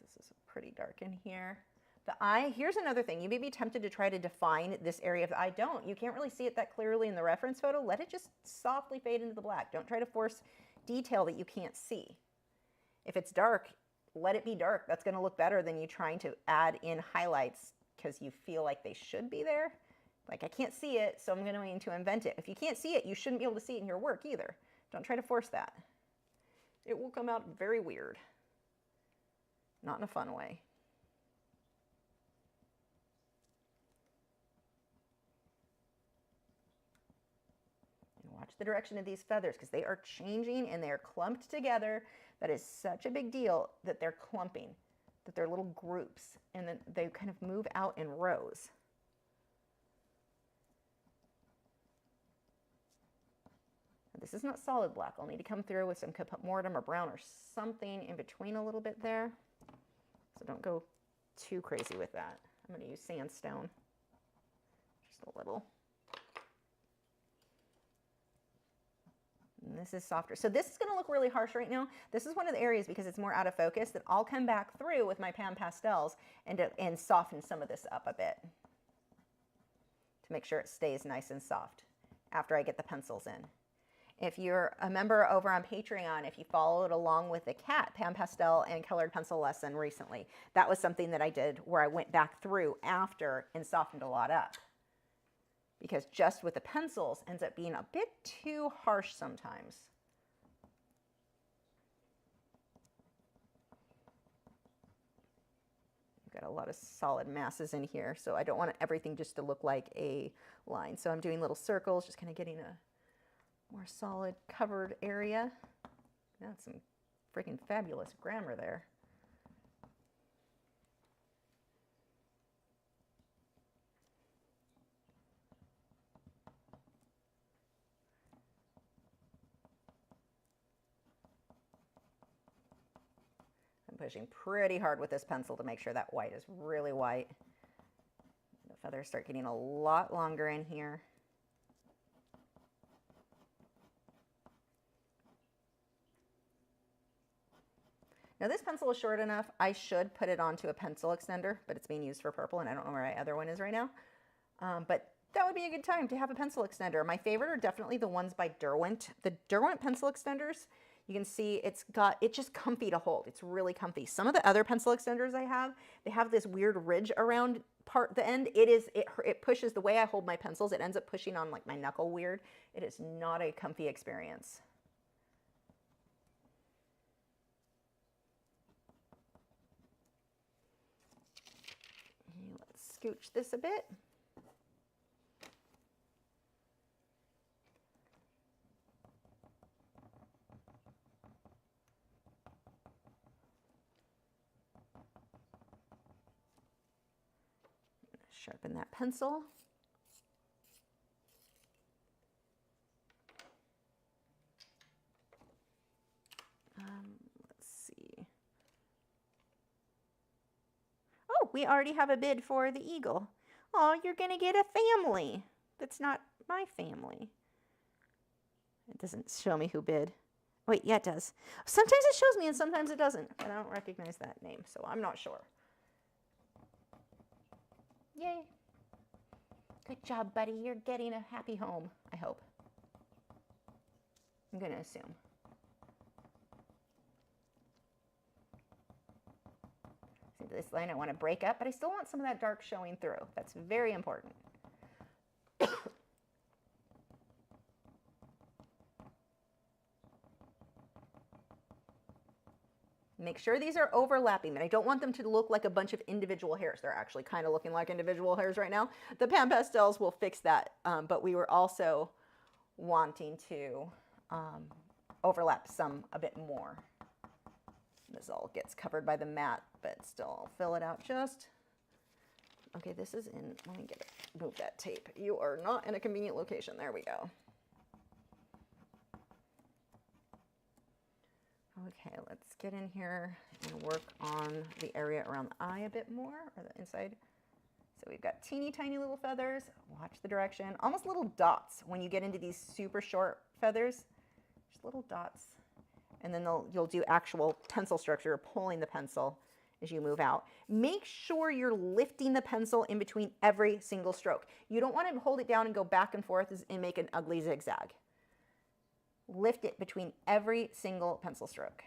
This is pretty dark in here. The eye, here's another thing. You may be tempted to try to define this area of the eye. Don't. You can't really see it that clearly in the reference photo. Let it just softly fade into the black. Don't try to force detail that you can't see. If it's dark, let it be dark. That's going to look better than you trying to add in highlights because you feel like they should be there. Like, I can't see it, so I'm going to invent it. If you can't see it, you shouldn't be able to see it in your work either. Don't try to force that. It will come out very weird. Not in a fun way. Watch the direction of these feathers because they are changing and they are clumped together. That is such a big deal that they're clumping, that they're little groups, and then they kind of move out in rows. This is not solid black. I'll need to come through with some mortem or brown or something in between a little bit there. So don't go too crazy with that. I'm going to use sandstone, just a little. And this is softer. So this is going to look really harsh right now. This is one of the areas, because it's more out of focus, that I'll come back through with my pan pastels and soften some of this up a bit to make sure it stays nice and soft after I get the pencils in. If you're a member over on Patreon, if you followed along with the cat pan pastel and colored pencil lesson recently, that was something that I did where I went back through after and softened a lot up. Because just with the pencils ends up being a bit too harsh sometimes. I've got a lot of solid masses in here, so I don't want everything just to look like a line. So I'm doing little circles, just kind of getting a more solid covered area. That's some freaking fabulous grammar there. I'm pushing pretty hard with this pencil to make sure that white is really white. feathers start getting a lot longer in here. Now this pencil is short enough, I should put it onto a pencil extender, but it's being used for purple and I don't know where my other one is right now. But that would be a good time to have a pencil extender. My favorite are definitely the ones by Derwent. The Derwent pencil extenders, you can see it's just comfy to hold. It's really comfy. Some of the other pencil extenders I have, they have this weird ridge around the end. It pushes the way I hold my pencils. It ends up pushing on like my knuckle weird. It is not a comfy experience. Let's scooch this a bit. Sharpen that pencil. Let's see. Oh, we already have a bid for the eagle. Oh, you're going to get a family. That's not my family. It doesn't show me who bid. Wait, yeah, it does. Sometimes it shows me and sometimes it doesn't. But I don't recognize that name, so I'm not sure. Yay. Good job, buddy. You're getting a happy home, I hope. I'm going to assume. See, this line I want to break up, but I still want some of that dark showing through. That's very important. Make sure these are overlapping, but I don't want them to look like a bunch of individual hairs. They're actually kind of looking like individual hairs right now. The Pan Pastels will fix that, but we were also wanting to overlap some a bit more. This all gets covered by the mat, but still I'll fill it out just. Okay, this is in, let me get it, move that tape. You are not in a convenient location. There we go. Okay, let's get in here and work on the area around the eye a bit more, or the inside. So we've got teeny tiny little feathers. Watch the direction. Almost little dots when you get into these super short feathers. Just little dots. And then you'll do actual pencil structure, pulling the pencil as you move out. Make sure you're lifting the pencil in between every single stroke. You don't want to hold it down and go back and forth and make an ugly zigzag. Lift it between every single pencil stroke.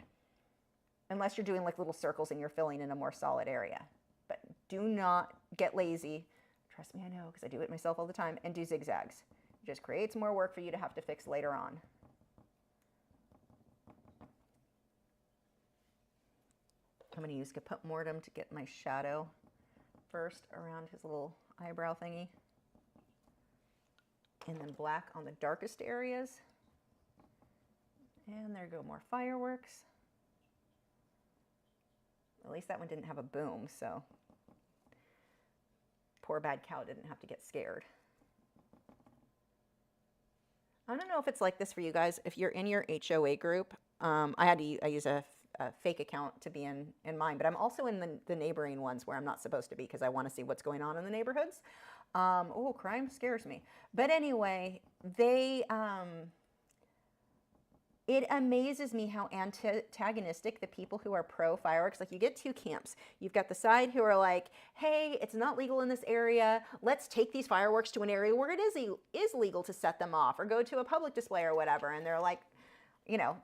Unless you're doing like little circles and you're filling in a more solid area. But do not get lazy. Trust me, I know, because I do it myself all the time, and do zigzags. It just creates more work for you to have to fix later on. I'm going to use Kaput Mortem to get my shadow first around his little eyebrow thingy. And then black on the darkest areas. And there go more fireworks. At least that one didn't have a boom, so poor bad cow didn't have to get scared. I don't know if it's like this for you guys. If you're in your HOA group, I use a fake account to be in mine, but I'm also in the neighboring ones where I'm not supposed to be because I want to see what's going on in the neighborhoods. Oh, crime scares me. But anyway, it amazes me how antagonistic the people who are pro fireworks, like you get two camps. You've got the side who are like, hey, it's not legal in this area. Let's take these fireworks to an area where it is legal to set them off or go to a public display or whatever. And they're like, you know,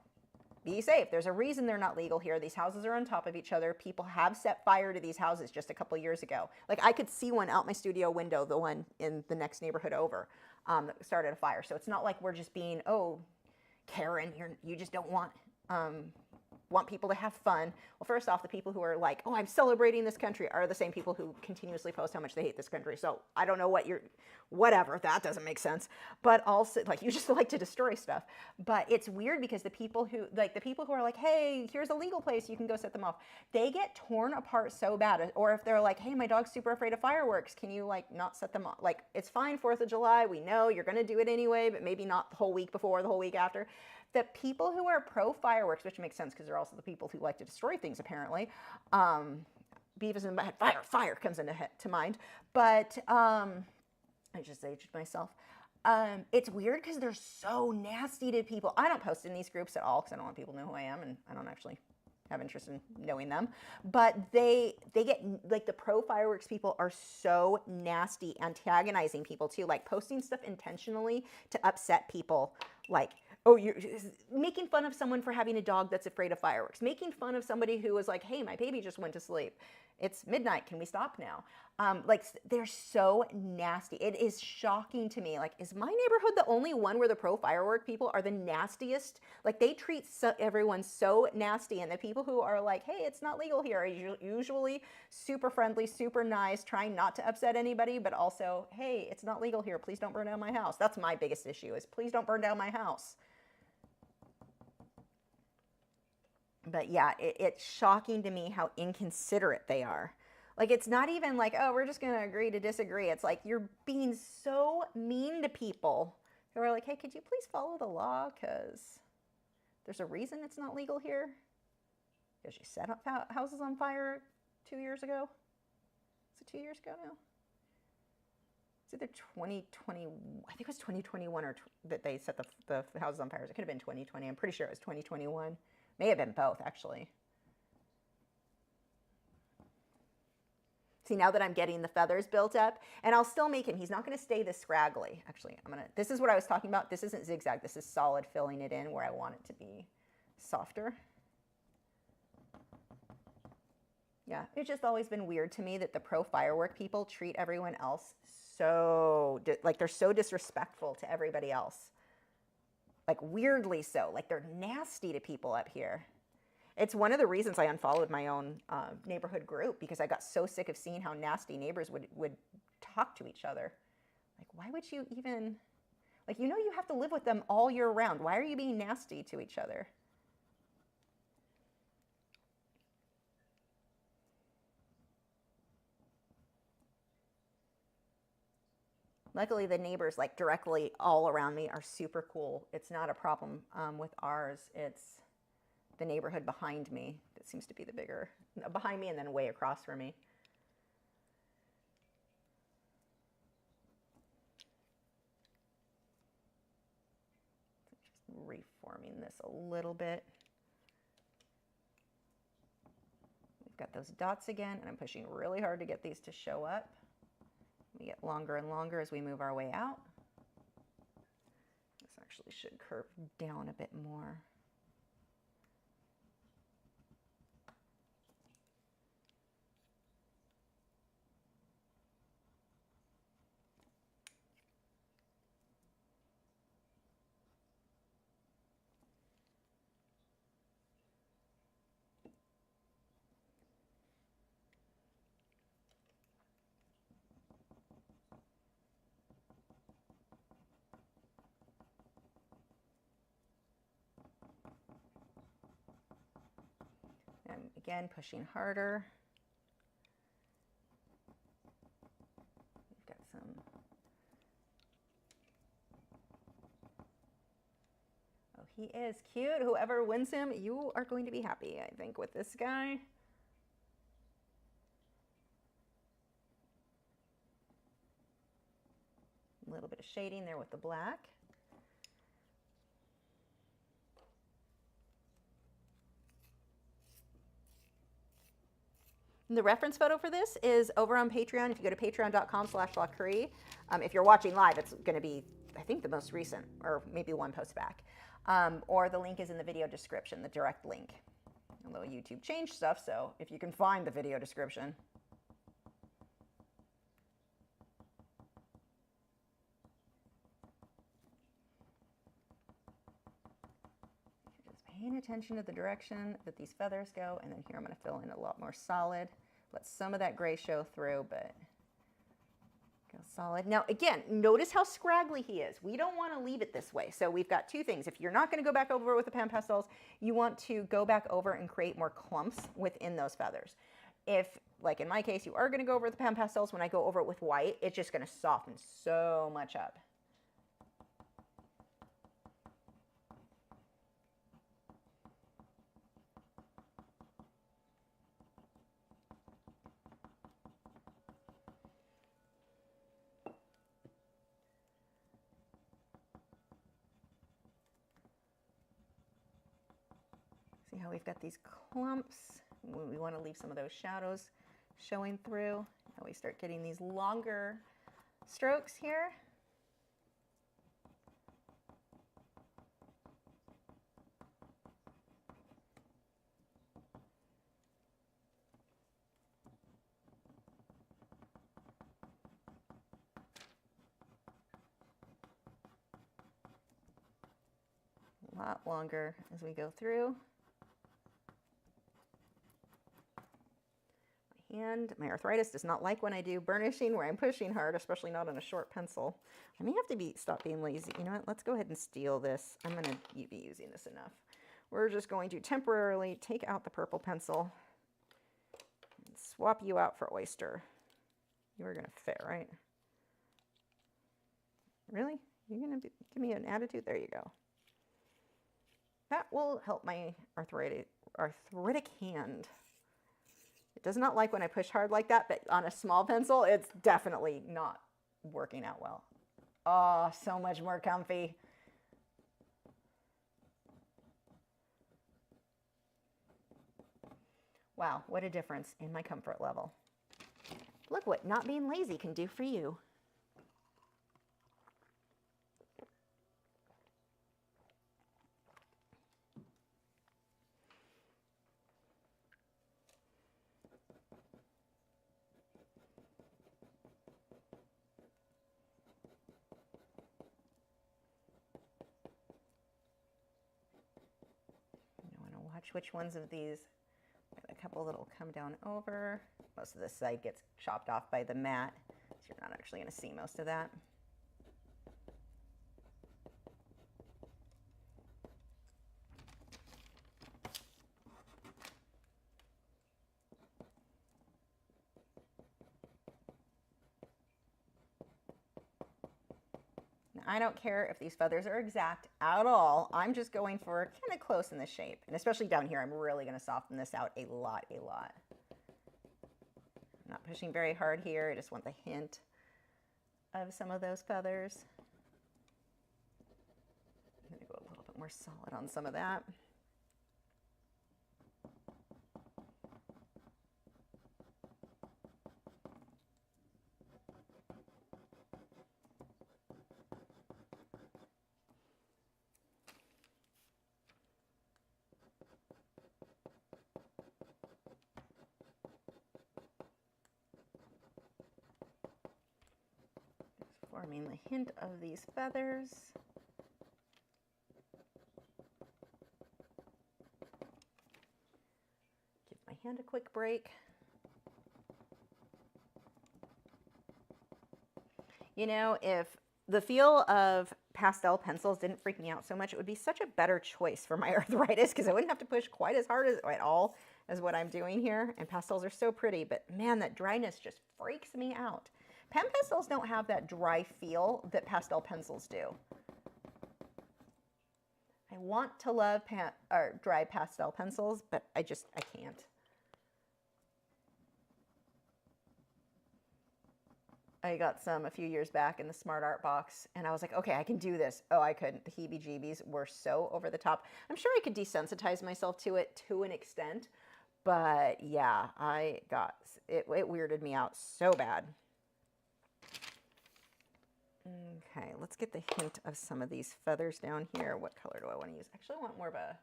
be safe. There's a reason they're not legal here. These houses are on top of each other. People have set fire to these houses just a couple years ago. Like I could see one out my studio window, the one in the next neighborhood over, that started a fire. So it's not like we're just being, oh, Karen, you just don't want people to have fun. Well, first off, the people who are like, oh, I'm celebrating this country are the same people who continuously post how much they hate this country. So I don't know whatever, that doesn't make sense. But also, like, you just like to destroy stuff. But it's weird because the people who are like, hey, here's a legal place, you can go set them off, they get torn apart so bad. Or if they're like, hey, my dog's super afraid of fireworks, can you like not set them off? Like, it's fine, 4th of July, we know you're gonna do it anyway, but maybe not the whole week before, the whole week after. The people who are pro fireworks, which makes sense because they're also the people who like to destroy things apparently. Beavis and Butthead, fire comes to mind. But I just aged myself. It's weird because they're so nasty to people. I don't post in these groups at all because I don't want people to know who I am, and I don't actually have interest in knowing them. But they get, like, the pro fireworks people are so nasty, antagonizing people too, like posting stuff intentionally to upset people, like, oh, you're making fun of someone for having a dog that's afraid of fireworks, making fun of somebody who was like, hey, my baby just went to sleep. It's midnight. Can we stop now? Like, they're so nasty. It is shocking to me. Like, is my neighborhood the only one where the pro firework people are the nastiest? Like, they treat everyone so nasty, and the people who are like, hey, it's not legal here, are usually super friendly, super nice, trying not to upset anybody, but also, hey, it's not legal here. Please don't burn down my house. That's my biggest issue, is please don't burn down my house. But yeah, it's shocking to me how inconsiderate they are. Like, it's not even like, oh, we're just going to agree to disagree. It's like you're being so mean to people who are like, hey, could you please follow the law? Because there's a reason it's not legal here. Because you set up houses on fire 2 years ago. Is it 2 years ago now? It's either 2020, I think it was 2021 or that they set the houses on fire. It could have been 2020. I'm pretty sure it was 2021. May have been both, actually. See, now that I'm getting the feathers built up, and I'll still make him, he's not going to stay this scraggly. Actually, this is what I was talking about. This isn't zigzag. This is solid filling it in where I want it to be softer. Yeah, it's just always been weird to me that the pro firework people treat everyone else so, like, they're so disrespectful to everybody else. Like, weirdly so. Like, they're nasty to people up here. It's one of the reasons I unfollowed my own neighborhood group, because I got so sick of seeing how nasty neighbors would talk to each other. Like, why would you even, like, you know you have to live with them all year round. Why are you being nasty to each other? Luckily, the neighbors, like, directly all around me are super cool. It's not a problem with ours. It's the neighborhood behind me that seems to be the bigger, behind me and then way across from me. Just reforming this a little bit. We've got those dots again, and I'm pushing really hard to get these to show up. We get longer and longer as we move our way out. This actually should curve down a bit more. And again, pushing harder. We've got some. Oh, he is cute. Whoever wins him, you are going to be happy, I think, with this guy. A little bit of shading there with the black. The reference photo for this is over on Patreon. If you go to patreon.com/Lachri, if you're watching live, it's going to be, I think, the most recent, or maybe one post back. Or the link is in the video description, the direct link. Although YouTube changed stuff, so if you can find the video description. Just paying attention to the direction that these feathers go, and then here I'm going to fill in a lot more solid. Let some of that gray show through, but go solid. Now, again, notice how scraggly he is. We don't want to leave it this way. So we've got two things. If you're not going to go back over with the pan pastels, you want to go back over and create more clumps within those feathers. If, like in my case, you are going to go over with the pan pastels, when I go over it with white, it's just going to soften so much up. See how we've got these clumps? We want to leave some of those shadows showing through. Now we start getting these longer strokes here. A lot longer as we go through. My arthritis does not like when I do burnishing where I'm pushing hard, especially not on a short pencil. I may have to stop being lazy. You know what? Let's go ahead and steal this. I'm going to be using this enough. We're just going to temporarily take out the purple pencil and swap you out for oyster. You are going to fit, right? Really? You're going to give me an attitude? There you go. That will help my arthritic hand. It does not like when I push hard like that, but on a small pencil, it's definitely not working out well. Oh, so much more comfy. Wow, what a difference in my comfort level. Look what not being lazy can do for you. Which ones of these, a couple that'll come down over. Most of this side gets chopped off by the mat, so you're not actually going to see most of that. I don't care if these feathers are exact at all. I'm just going for kind of close in the shape. And especially down here, I'm really going to soften this out a lot. I'm not pushing very hard here. I just want the hint of some of those feathers. I'm going to go a little bit more solid on some of that. Forming the hint of these feathers. Give my hand a quick break. You know, if the feel of pastel pencils didn't freak me out so much, it would be such a better choice for my arthritis because I wouldn't have to push quite as hard at all as what I'm doing here. And pastels are so pretty, but man, that dryness just freaks me out. Pen pastels don't have that dry feel that pastel pencils do. I want to love dry pastel pencils, but I can't. I got some a few years back in the Smart Art box, and I was like, okay, I can do this. Oh, I couldn't. The heebie-jeebies were so over the top. I'm sure I could desensitize myself to it to an extent, but yeah, it weirded me out so bad. Okay, let's get the hint of some of these feathers down here. What color do I want to use? Actually, I want more of a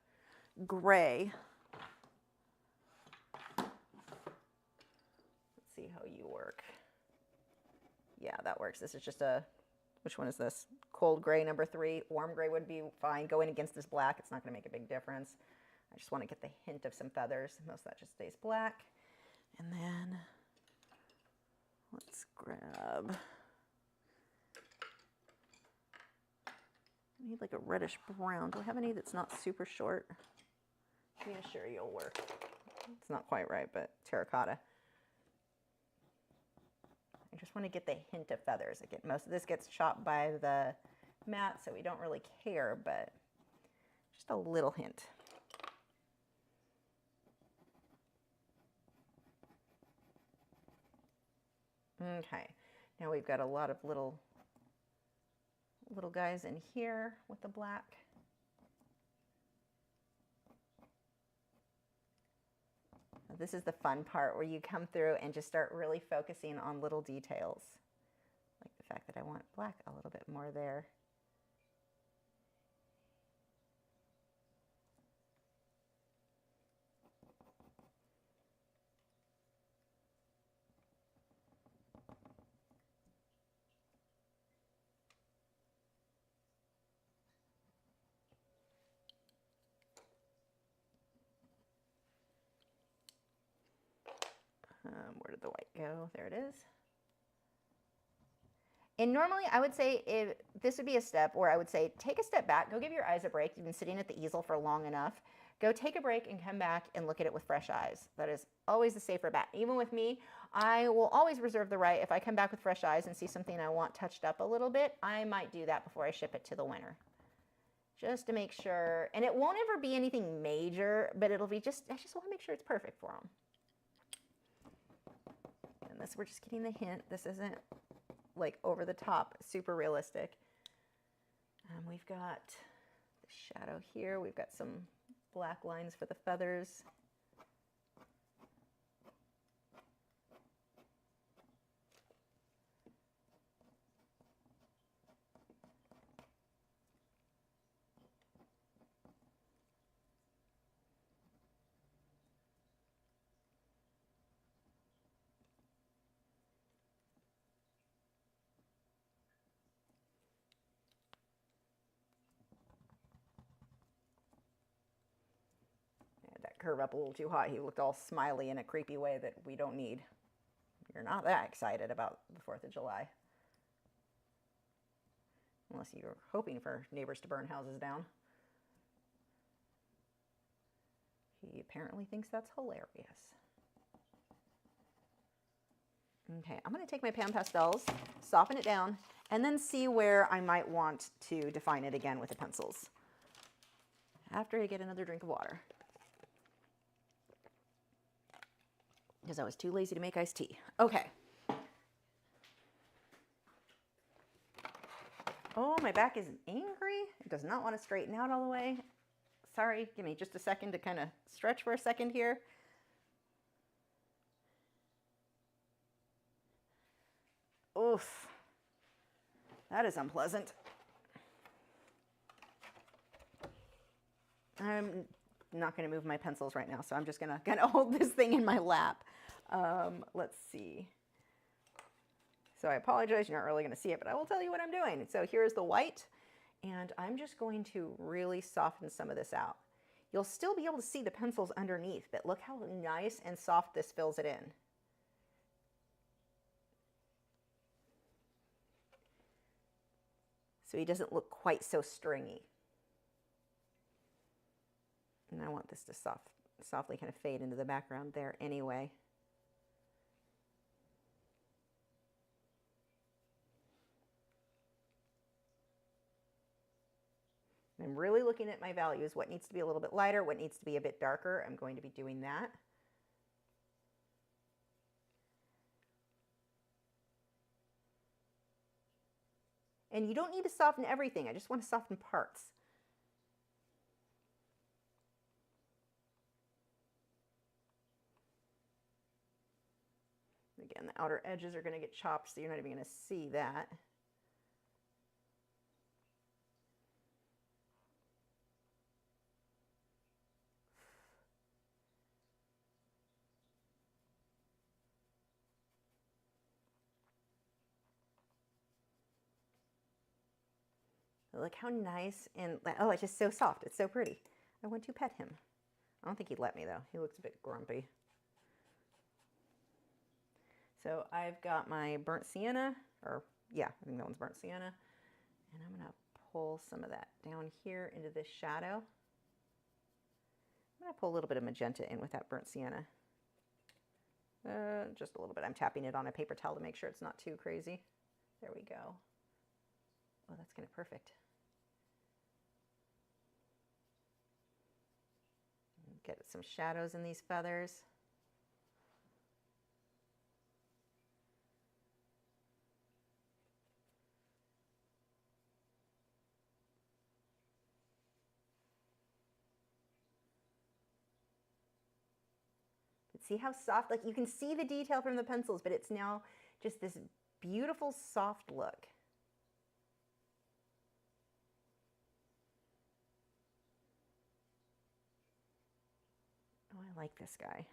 gray. Let's see how you work. Yeah, that works. This is just which one is this? Cold gray number 3. Warm gray would be fine. Going against this black, it's not going to make a big difference. I just want to get the hint of some feathers. Most of that just stays black. And then let's grab... I need like a reddish brown. Do I have any that's not super short? I'm sure you'll work. It's not quite right, but terracotta. I just want to get the hint of feathers. Again, most of this gets chopped by the mat, so we don't really care, but just a little hint. Okay, now we've got a lot of little guys in here with the black. This is the fun part where you come through and just start really focusing on little details. Like the fact that I want black a little bit more there. Where did the white go? There it is. And normally I would say if this would be a step where I would say, take a step back, go give your eyes a break. You've been sitting at the easel for long enough. Go take a break and come back and look at it with fresh eyes. That is always the safer bet. Even with me, I will always reserve the right. If I come back with fresh eyes and see something I want touched up a little bit, I might do that before I ship it to the winner. Just to make sure, and it won't ever be anything major, but it'll be just, I just want to make sure it's perfect for them. And this, we're just getting the hint. This isn't like over the top, super realistic. We've got the shadow here. We've got some black lines for the feathers. Curve up a little too high. He looked all smiley in a creepy way that we don't need. You're not that excited about the 4th of July. Unless you're hoping for neighbors to burn houses down. He apparently thinks that's hilarious. Okay, I'm going to take my pan pastels, soften it down, and then see where I might want to define it again with the pencils. After I get another drink of water. Because I was too lazy to make iced tea. Okay. Oh, my back is angry. It does not want to straighten out all the way. Sorry, give me just a second to kind of stretch for a second here. Oof. That is unpleasant. I'm not going to move my pencils right now, so I'm just going to kind of hold this thing in my lap. Let's see. So I apologize, you're not really going to see it, but I will tell you what I'm doing. So here's the white, and I'm just going to really soften some of this out. You'll still be able to see the pencils underneath, but look how nice and soft this fills it in. So he doesn't look quite so stringy. And I want this to softly kind of fade into the background there anyway. I'm really looking at my values, what needs to be a little bit lighter, what needs to be a bit darker. I'm going to be doing that. And you don't need to soften everything. I just want to soften parts. Again, the outer edges are going to get chopped, so you're not even going to see that. Look how nice and, oh, it's just so soft. It's so pretty. I want to pet him. I don't think he'd let me, though. He looks a bit grumpy. So I've got my burnt sienna, or yeah, I think that one's burnt sienna. And I'm going to pull some of that down here into this shadow. I'm going to pull a little bit of magenta in with that burnt sienna. Just a little bit. I'm tapping it on a paper towel to make sure it's not too crazy. There we go. Oh, that's kind of perfect. Get some shadows in these feathers. See how soft, like you can see the detail from the pencils, but it's now just this beautiful soft look. Oh, I like this guy.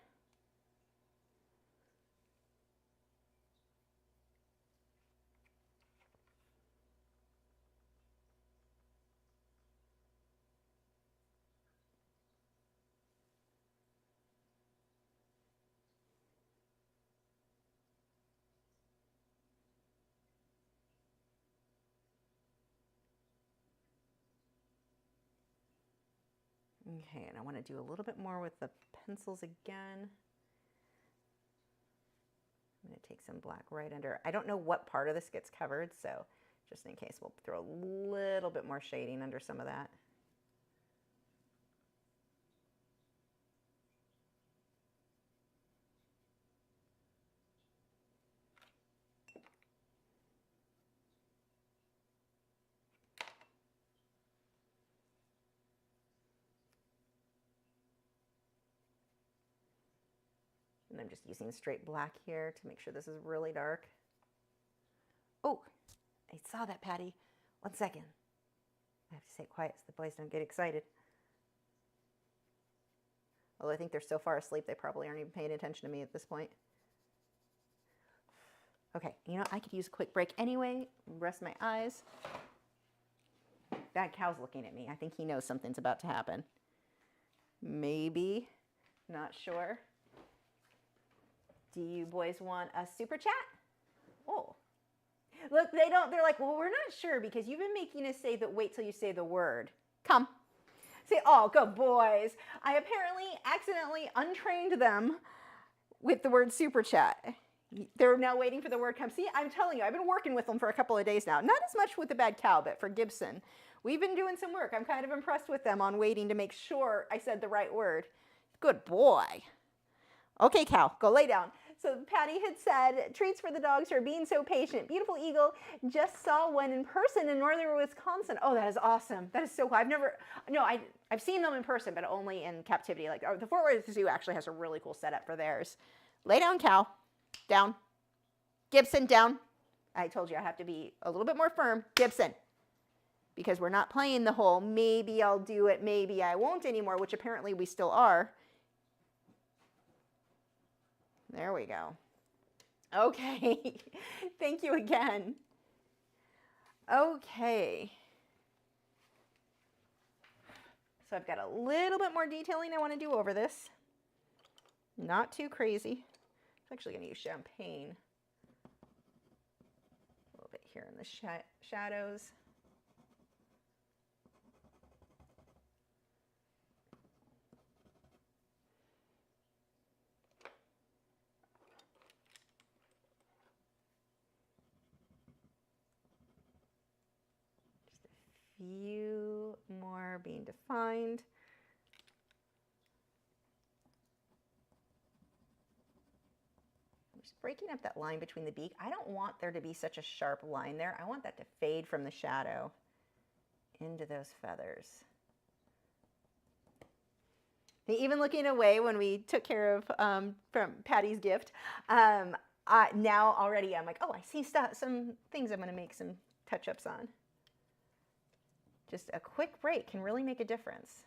Okay, and I want to do a little bit more with the pencils again. I'm going to take some black right under. I don't know what part of this gets covered, so just in case, we'll throw a little bit more shading under some of that. And I'm just using straight black here to make sure this is really dark. Oh, I saw that, Patty. 1 second. I have to say it quiet so the boys don't get excited. Although I think they're so far asleep, they probably aren't even paying attention to me at this point. Okay, you know, I could use a quick break anyway. Rest my eyes. That cow's looking at me. I think he knows something's about to happen. Maybe. Not sure. Do you boys want a super chat? Oh. Look, they don't, they're like, well, we're not sure because you've been making us say that wait till you say the word. Come. Say, oh, good boys. I apparently accidentally untrained them with the word super chat. They're now waiting for the word come. See, I'm telling you, I've been working with them for a couple of days now. Not as much with the bad cow, but for Gibson. We've been doing some work. I'm kind of impressed with them on waiting to make sure I said the right word. Good boy. Okay, cow, go lay down. So Patty had said, treats for the dogs for being so patient. Beautiful eagle. Just saw one in person in northern Wisconsin. Oh, that is awesome. That is so cool. I've seen them in person, but only in captivity. Like, the Fort Worth Zoo actually has a really cool setup for theirs. Lay down, cow. Down. Gibson, down. I told you I have to be a little bit more firm. Gibson. Because we're not playing the whole maybe I'll do it, maybe I won't anymore, which apparently we still are. There we go. Okay. Thank you again. Okay. So I've got a little bit more detailing I want to do over this. Not too crazy. I'm actually going to use champagne. A little bit here in the shadows. Few more being defined. I'm just breaking up that line between the beak. I don't want there to be such a sharp line there. I want that to fade from the shadow into those feathers. Even looking away when we took care of from Patty's gift, now already I'm like, oh, I see some things I'm going to make some touch-ups on. Just a quick break can really make a difference.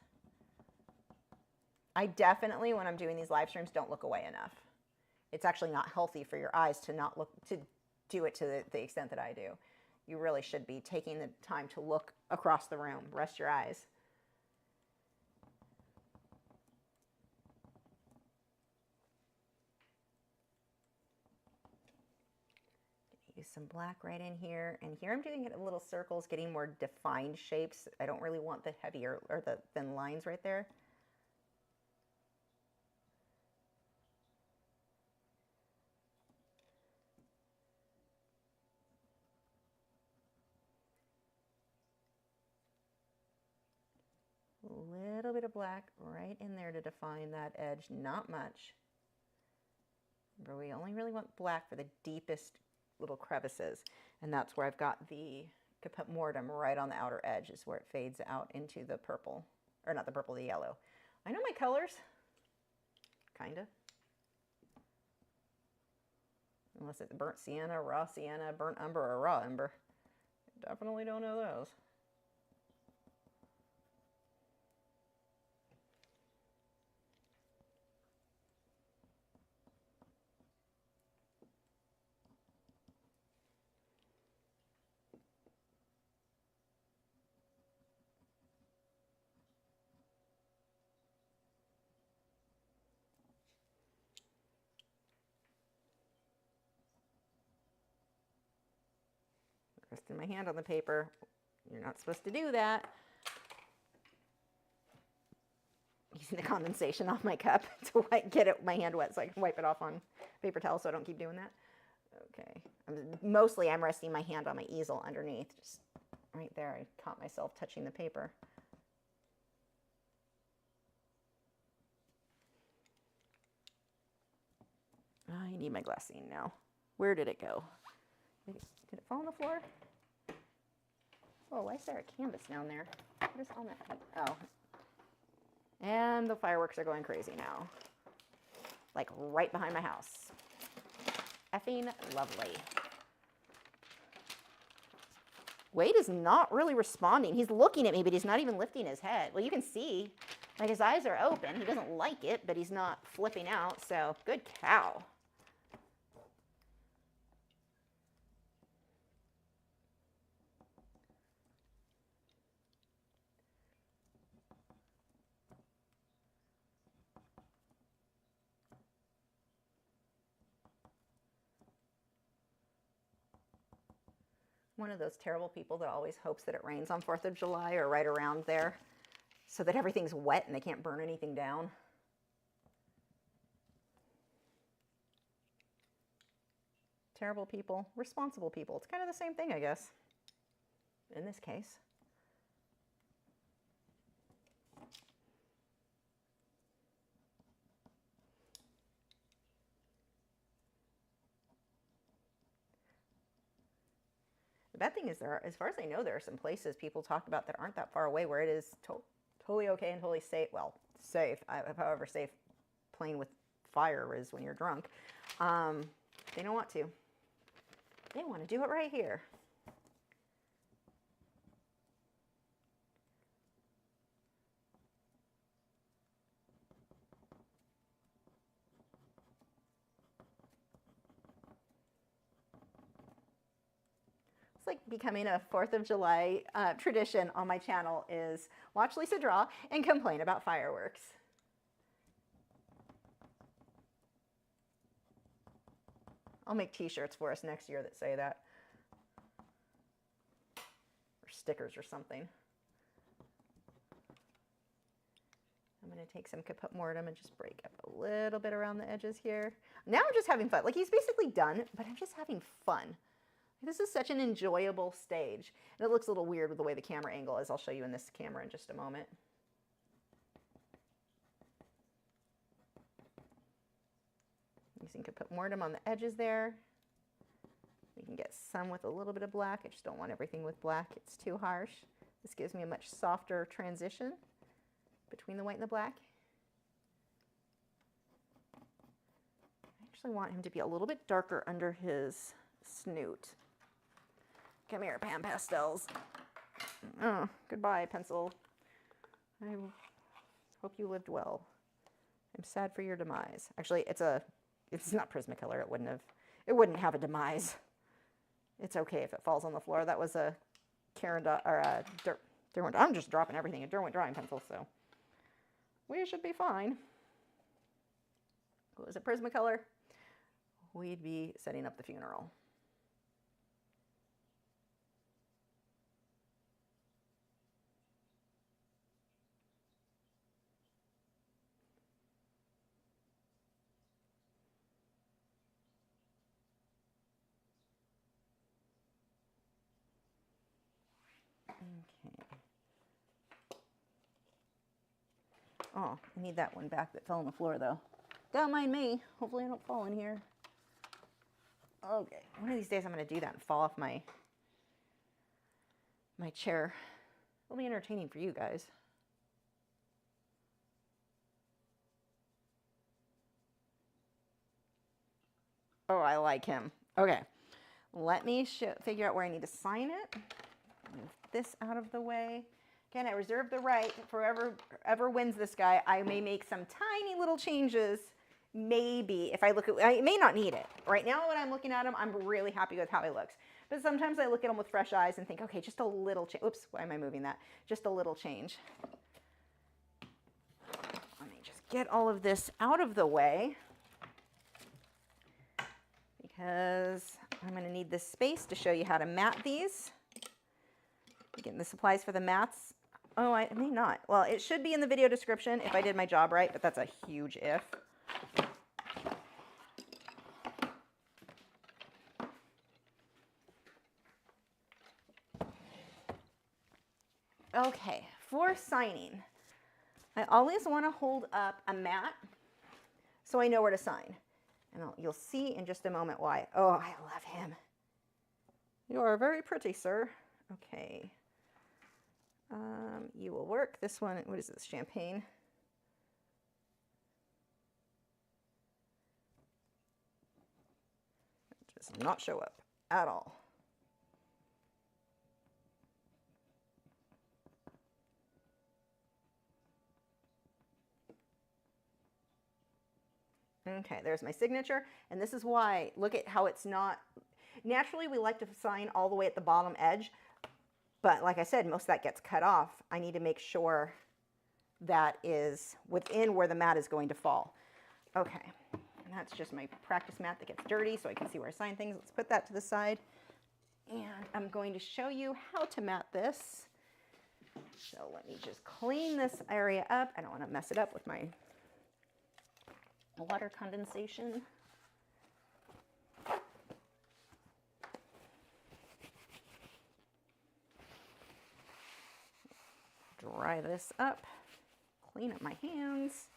I definitely, when I'm doing these live streams, don't look away enough. It's actually not healthy for your eyes to not look, to do it to the extent that I do. You really should be taking the time to look across the room, rest your eyes. Use some black right in here, and here I'm doing it in little circles, getting more defined shapes. I don't really want the heavier or the thin lines right there. A little bit of black right in there to define that edge, not much. Remember, we only really want black for the deepest little crevices, and that's where I've got the caput mortem right on the outer edge is where it fades out into the purple, or not the purple, the yellow. I know my colors, kinda. Unless it's burnt sienna, raw sienna, burnt umber, or raw umber. Definitely don't know those. Resting my hand on the paper. You're not supposed to do that. Using the condensation off my cup to get my hand wet so I can wipe it off on paper towel so I don't keep doing that. Okay. Mostly I'm resting my hand on my easel underneath. Just right there. I caught myself touching the paper. I need my glassine now. Where did it go? Did it fall on the floor? Oh, why is there a canvas down there? What is on that? Oh. And the fireworks are going crazy now. Like right behind my house. Effing lovely. Wade is not really responding. He's looking at me, but he's not even lifting his head. Well, you can see, like his eyes are open. He doesn't like it, but he's not flipping out, so good cow. One of those terrible people that always hopes that it rains on 4th of July or right around there so that everything's wet and they can't burn anything down. Terrible people, responsible people. It's kind of the same thing, I guess, in this case. The bad thing is, as far as I know, there are some places people talk about that aren't that far away where it is totally okay and totally safe. Well, safe, however safe playing with fire is when you're drunk. They don't want to. They want to do it right here. It's like becoming a 4th of July tradition on my channel is watch Lisa draw and complain about fireworks. I'll make t-shirts for us next year that say that. Or stickers or something. I'm going to take some Kaput Mortem and just break up a little bit around the edges here. Now I'm just having fun. Like he's basically done, but I'm just having fun. This is such an enjoyable stage. And it looks a little weird with the way the camera angle is. I'll show you in this camera in just a moment. Using Kaput Mortem on the edges there. We can get some with a little bit of black. I just don't want everything with black. It's too harsh. This gives me a much softer transition between the white and the black. I actually want him to be a little bit darker under his snoot. Come here, Pastels. Oh, goodbye, pencil. I hope you lived well. I'm sad for your demise. Actually, it's not Prismacolor. It wouldn't have a demise. It's okay if it falls on the floor. That was a Derwent. I'm just dropping everything. A Derwent drawing pencil, so we should be fine. If it was a Prismacolor, we'd be setting up the funeral. Okay. Oh, I need that one back that fell on the floor, though. Don't mind me. Hopefully I don't fall in here. Okay. One of these days I'm going to do that and fall off my chair. It'll be entertaining for you guys. Oh, I like him. Okay, let me figure out where I need to sign it. Move this out of the way. Again, I reserve the right for whoever wins this guy. I may make some tiny little changes. Maybe if I look at, I may not need it. Right now when I'm looking at him, I'm really happy with how he looks. But sometimes I look at him with fresh eyes and think, okay, just a little change. Oops, why am I moving that? Just a little change. Let me just get all of this out of the way because I'm going to need this space to show you how to mat these. Getting the supplies for the mats. Oh, I may not. Well, it should be in the video description if I did my job right, but that's a huge if. Okay, for signing, I always want to hold up a mat so I know where to sign. And you'll see in just a moment why. Oh, I love him. You are very pretty, sir. Okay. You will work. This one, what is this, champagne? It does not show up at all. Okay, there's my signature, and this is why, look at how it's not, naturally we like to sign all the way at the bottom edge, but like I said, most of that gets cut off. I need to make sure that is within where the mat is going to fall. Okay, and that's just my practice mat that gets dirty so I can see where I sign things. Let's put that to the side, and I'm going to show you how to mat this. So let me just clean this area up. I don't want to mess it up with my water condensation. Dry this up, clean up my hands.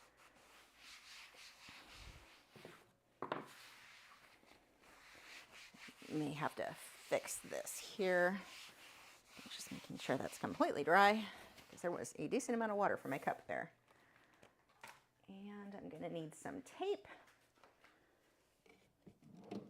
May have to fix this here. Just making sure that's completely dry because there was a decent amount of water from my cup there. And I'm going to need some tape. And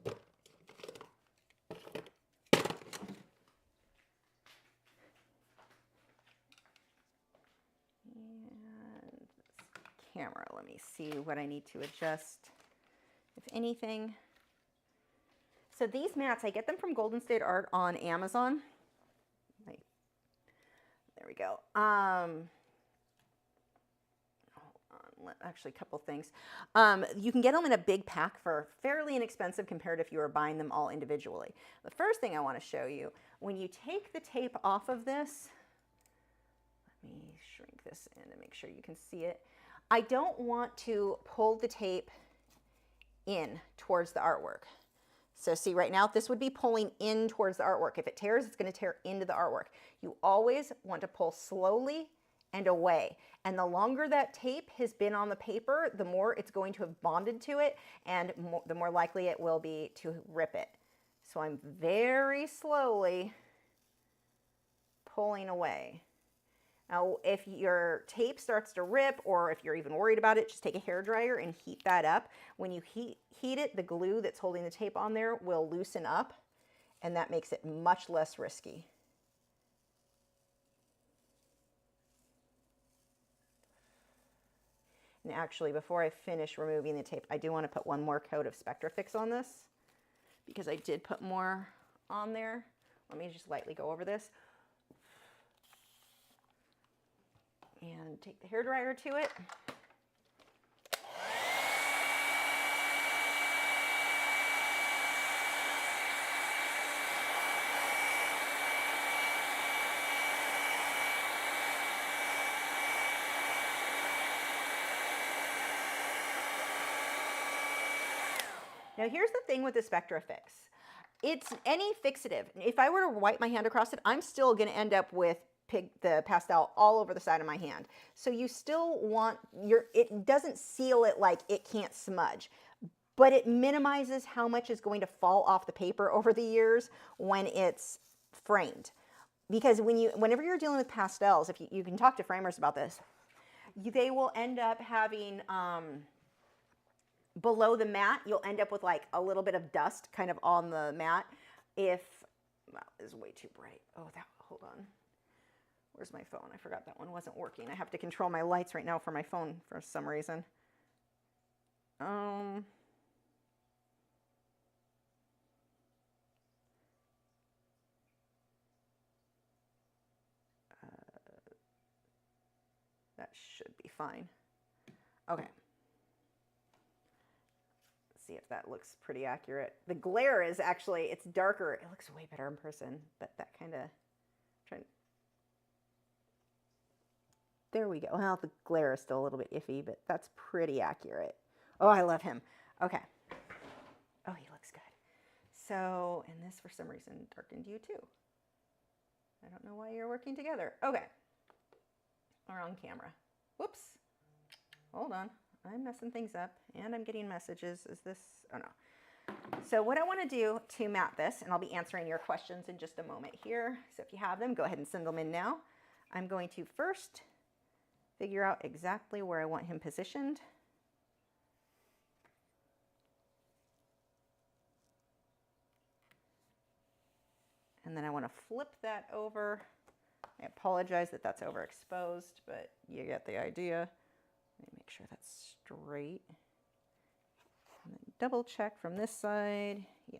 this camera, let me see what I need to adjust, if anything. So these mats, I get them from Golden State Art on Amazon. There we go. Actually, a couple things. You can get them in a big pack for fairly inexpensive compared if you were buying them all individually. The first thing I want to show you, when you take the tape off of this, let me shrink this in to make sure you can see it. I don't want to pull the tape in towards the artwork. So see right now, this would be pulling in towards the artwork. If it tears, it's going to tear into the artwork. You always want to pull slowly and away. And the longer that tape has been on the paper, the more it's going to have bonded to it, and the more likely it will be to rip it. So I'm very slowly pulling away. Now, if your tape starts to rip, or if you're even worried about it, just take a hairdryer and heat that up. When you heat it, the glue that's holding the tape on there will loosen up, and that makes it much less risky. And actually, before I finish removing the tape, I do want to put one more coat of Spectrafix on this because I did put more on there. Let me just lightly go over this. And take the hairdryer to it. Now here's the thing with the Spectrafix. It's any fixative. If I were to wipe my hand across it, I'm still going to end up with the pastel all over the side of my hand. So you still want it doesn't seal it like it can't smudge, but it minimizes how much is going to fall off the paper over the years when it's framed. Because whenever you're dealing with pastels, if you can talk to framers about this, they will end up having below the mat, you'll end up with like a little bit of dust kind of on the mat. If, well, this is way too bright. Oh, hold on. Where's my phone? I forgot that one wasn't working. I have to control my lights right now for my phone for some reason. That should be fine. Okay. Let's see if that looks pretty accurate. The glare is actually, it's darker. It looks way better in person, but that kind of, there we go. Well, the glare is still a little bit iffy, but that's pretty accurate. Oh, I love him. Okay. Oh, he looks good. So, and this for some reason darkened you too. I don't know why you're working together. Okay. We're on camera. Whoops. Hold on. I'm messing things up and I'm getting messages. Is this, oh no. So what I want to do to mat this, and I'll be answering your questions in just a moment here. So if you have them, go ahead and send them in now. I'm going to first figure out exactly where I want him positioned. And then I want to flip that over. I apologize that that's overexposed, but you get the idea. Let me make sure that's straight. And then double check from this side. Yeah.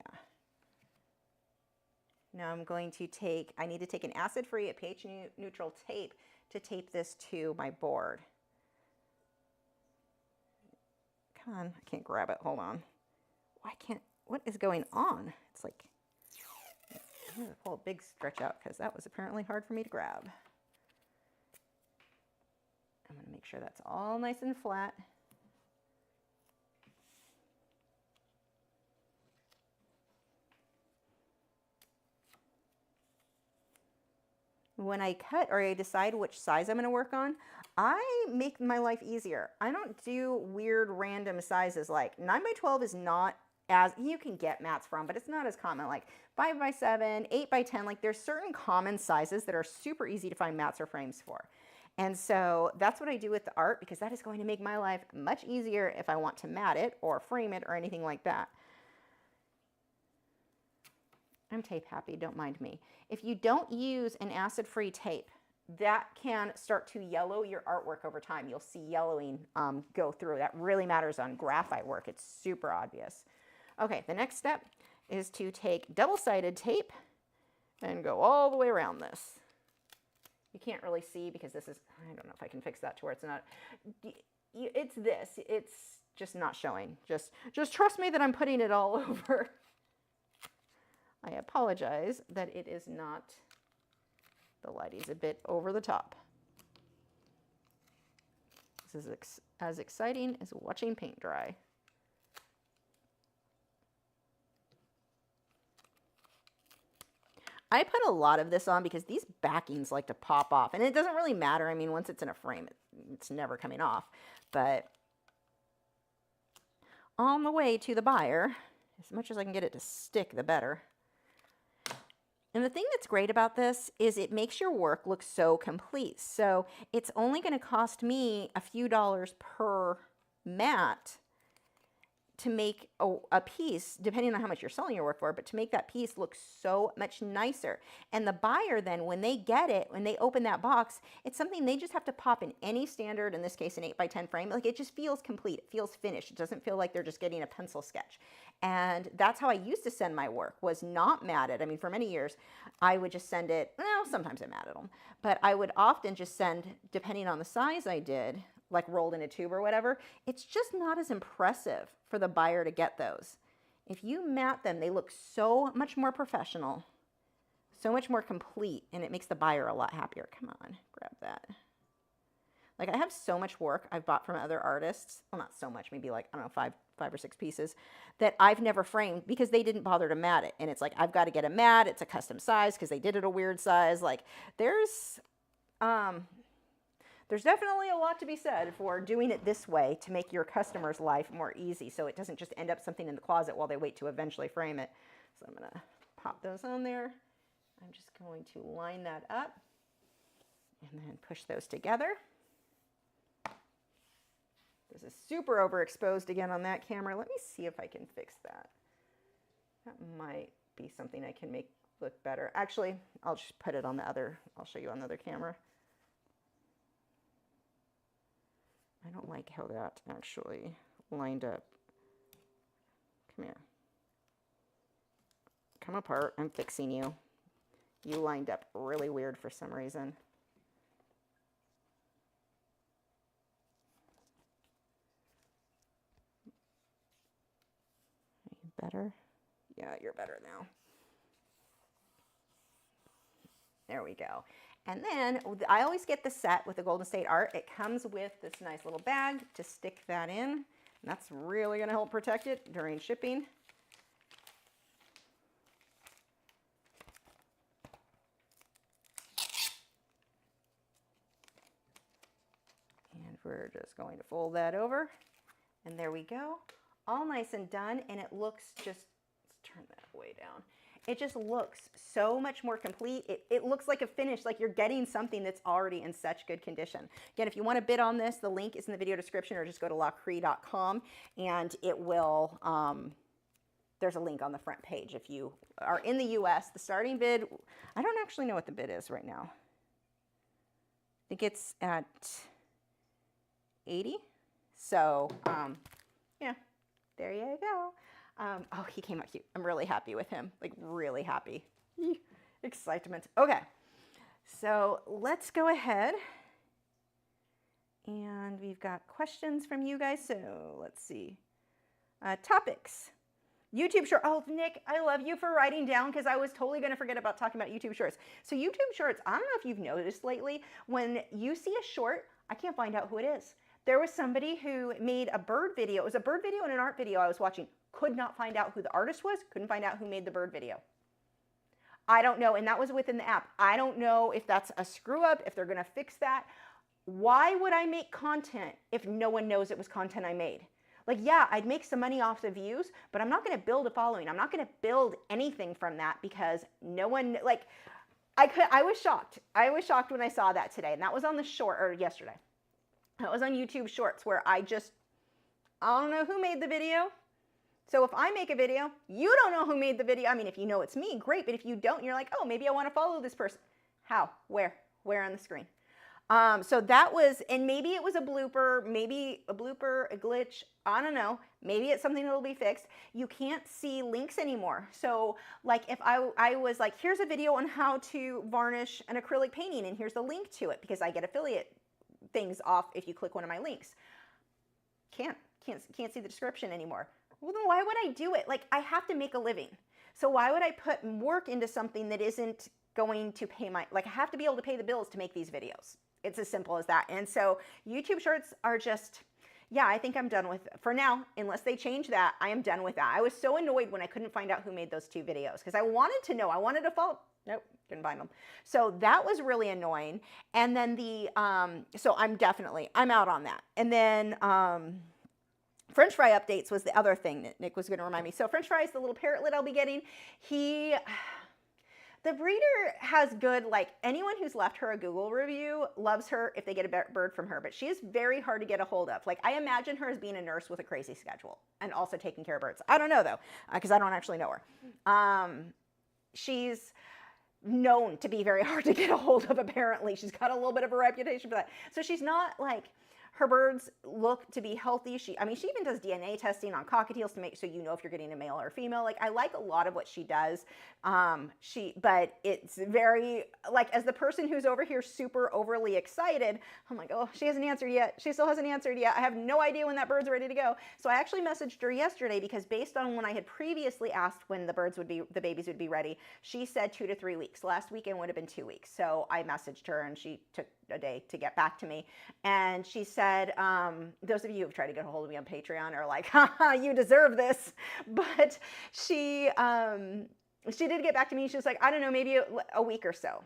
Now I'm going to take, I need to take an acid-free, a pH neutral tape to tape this to my board. Come on, I can't grab it. Hold on. Why can't, what is going on? It's like, I'm going to pull a big stretch out because that was apparently hard for me to grab. I'm going to make sure that's all nice and flat. When I cut or I decide which size I'm going to work on, I make my life easier. I don't do weird random sizes. Like 9x12 is not as, you can get mats from, but it's not as common. Like 5x7, 8x10, like there's certain common sizes that are super easy to find mats or frames for. And so that's what I do with the art, because that is going to make my life much easier if I want to mat it or frame it or anything like that. I'm tape happy, don't mind me. If you don't use an acid-free tape, that can start to yellow your artwork over time. You'll see yellowing go through. That really matters on graphite work. It's super obvious. Okay, the next step is to take double-sided tape and go all the way around this. You can't really see because this is, I don't know if I can fix that to where it's not, it's this, it's just not showing. Just trust me that I'm putting it all over. I apologize that it is not, the lighting's a bit over the top. This is as exciting as watching paint dry. I put a lot of this on because these backings like to pop off, and it doesn't really matter. I mean, once it's in a frame, it's never coming off. But on the way to the buyer, as much as I can get it to stick, the better. And the thing that's great about this is it makes your work look so complete. So it's only going to cost me a few dollars per mat to make a piece, depending on how much you're selling your work for, but to make that piece look so much nicer. And the buyer then, when they get it, when they open that box, it's something they just have to pop in any standard, in this case an 8x10 frame. Like, it just feels complete. It feels finished. It doesn't feel like they're just getting a pencil sketch. And that's how I used to send my work, was not matted. I mean, for many years, I would just send it, well, sometimes I matted them, but I would often just send, depending on the size I did, like rolled in a tube or whatever. It's just not as impressive for the buyer to get those. If you mat them, they look so much more professional, so much more complete, and it makes the buyer a lot happier. Come on, grab that. Like, I have so much work I've bought from other artists, well, not so much, maybe like, I don't know, five or six pieces, that I've never framed because they didn't bother to mat it. And it's like, I've got to get a mat, it's a custom size because they did it a weird size. Like, there's definitely a lot to be said for doing it this way to make your customer's life more easy, so it doesn't just end up something in the closet while they wait to eventually frame it. So I'm going to pop those on there. I'm just going to line that up and then push those together. This is super overexposed again on that camera. Let me see if I can fix that. That might be something I can make look better. Actually, I'll just put it on the other, I'll show you on the other camera. I don't like how that actually lined up. Come here. Come apart, I'm fixing you. You lined up really weird for some reason. Are you better? Yeah, you're better now. There we go. And then I always get the set with the Golden State Art. It comes with this nice little bag to stick that in. And that's really going to help protect it during shipping. And we're just going to fold that over. And there we go. All nice and done. And it looks just, let's turn that way down. It just looks so much more complete. It looks like a finish, like you're getting something that's already in such good condition. Again, if you want to bid on this, the link is in the video description, or just go to lachri.com and it will, there's a link on the front page. If you are in the US, the starting bid, I don't actually know what the bid is right now. I think it's at 80. So, yeah, there you go. Oh, he came out cute. I'm really happy with him, like really happy. Excitement. Okay, so let's go ahead. And we've got questions from you guys. So let's see. Topics. YouTube short. Oh, Nick, I love you for writing down, because I was totally going to forget about talking about YouTube shorts. So YouTube shorts, I don't know if you've noticed lately, when you see a short, I can't find out who it is. There was somebody who made a bird video. It was a bird video and an art video I was watching. Could not find out who the artist was. Couldn't find out who made the bird video. I don't know. And that was within the app. I don't know if that's a screw up, if they're going to fix that. Why would I make content if no one knows it was content I made? Like, yeah, I'd make some money off the views, but I'm not going to build a following. I'm not going to build anything from that, because no one, like, I was shocked. I was shocked when I saw that today. And that was on the short, or yesterday. That was on YouTube Shorts, where I don't know who made the video. So if I make a video, you don't know who made the video. I mean, if you know it's me, great. But if you don't, you're like, oh, maybe I want to follow this person. How? Where? Where on the screen? So that was, and maybe it was a blooper, a glitch. I don't know. Maybe it's something that'll be fixed. You can't see links anymore. So like if I was like, here's a video on how to varnish an acrylic painting, and here's the link to it, because I get affiliate things off if you click one of my links. Can't see the description anymore. Well, then why would I do it? Like, I have to make a living. So why would I put work into something that isn't going to pay my, like, I have to be able to pay the bills to make these videos. It's as simple as that. And so YouTube shorts are just, yeah, I think I'm done with, for now, unless they change that, I am done with that. I was so annoyed when I couldn't find out who made those two videos, because I wanted to know, I wanted to follow. Nope, couldn't find them. So that was really annoying. And then so I'm out on that. And then French fry updates was the other thing that Nick was going to remind me. So French fries, the little parrotlet I'll be getting, the breeder has good, like, anyone who's left her a Google review loves her if they get a bird from her, but she is very hard to get a hold of. Like, I imagine her as being a nurse with a crazy schedule and also taking care of birds. I don't know, though, because I don't actually know her. She's known to be very hard to get a hold of, apparently. She's got a little bit of a reputation for that. So she's not, like, her birds look to be healthy. She even does DNA testing on cockatiels to make so you know if you're getting a male or a female. Like, I like a lot of what she does. But it's very, like, as the person who's over here super overly excited, I'm like, oh, she hasn't answered yet. She still hasn't answered yet. I have no idea when that bird's ready to go. So I actually messaged her yesterday, because based on when I had previously asked when the babies would be ready, she said 2 to 3 weeks. Last weekend would have been 2 weeks. So I messaged her, and she took a day to get back to me. And she said, those of you who've tried to get a hold of me on Patreon are like, haha, you deserve this. But she did get back to me. She was like, I don't know, maybe a week or so.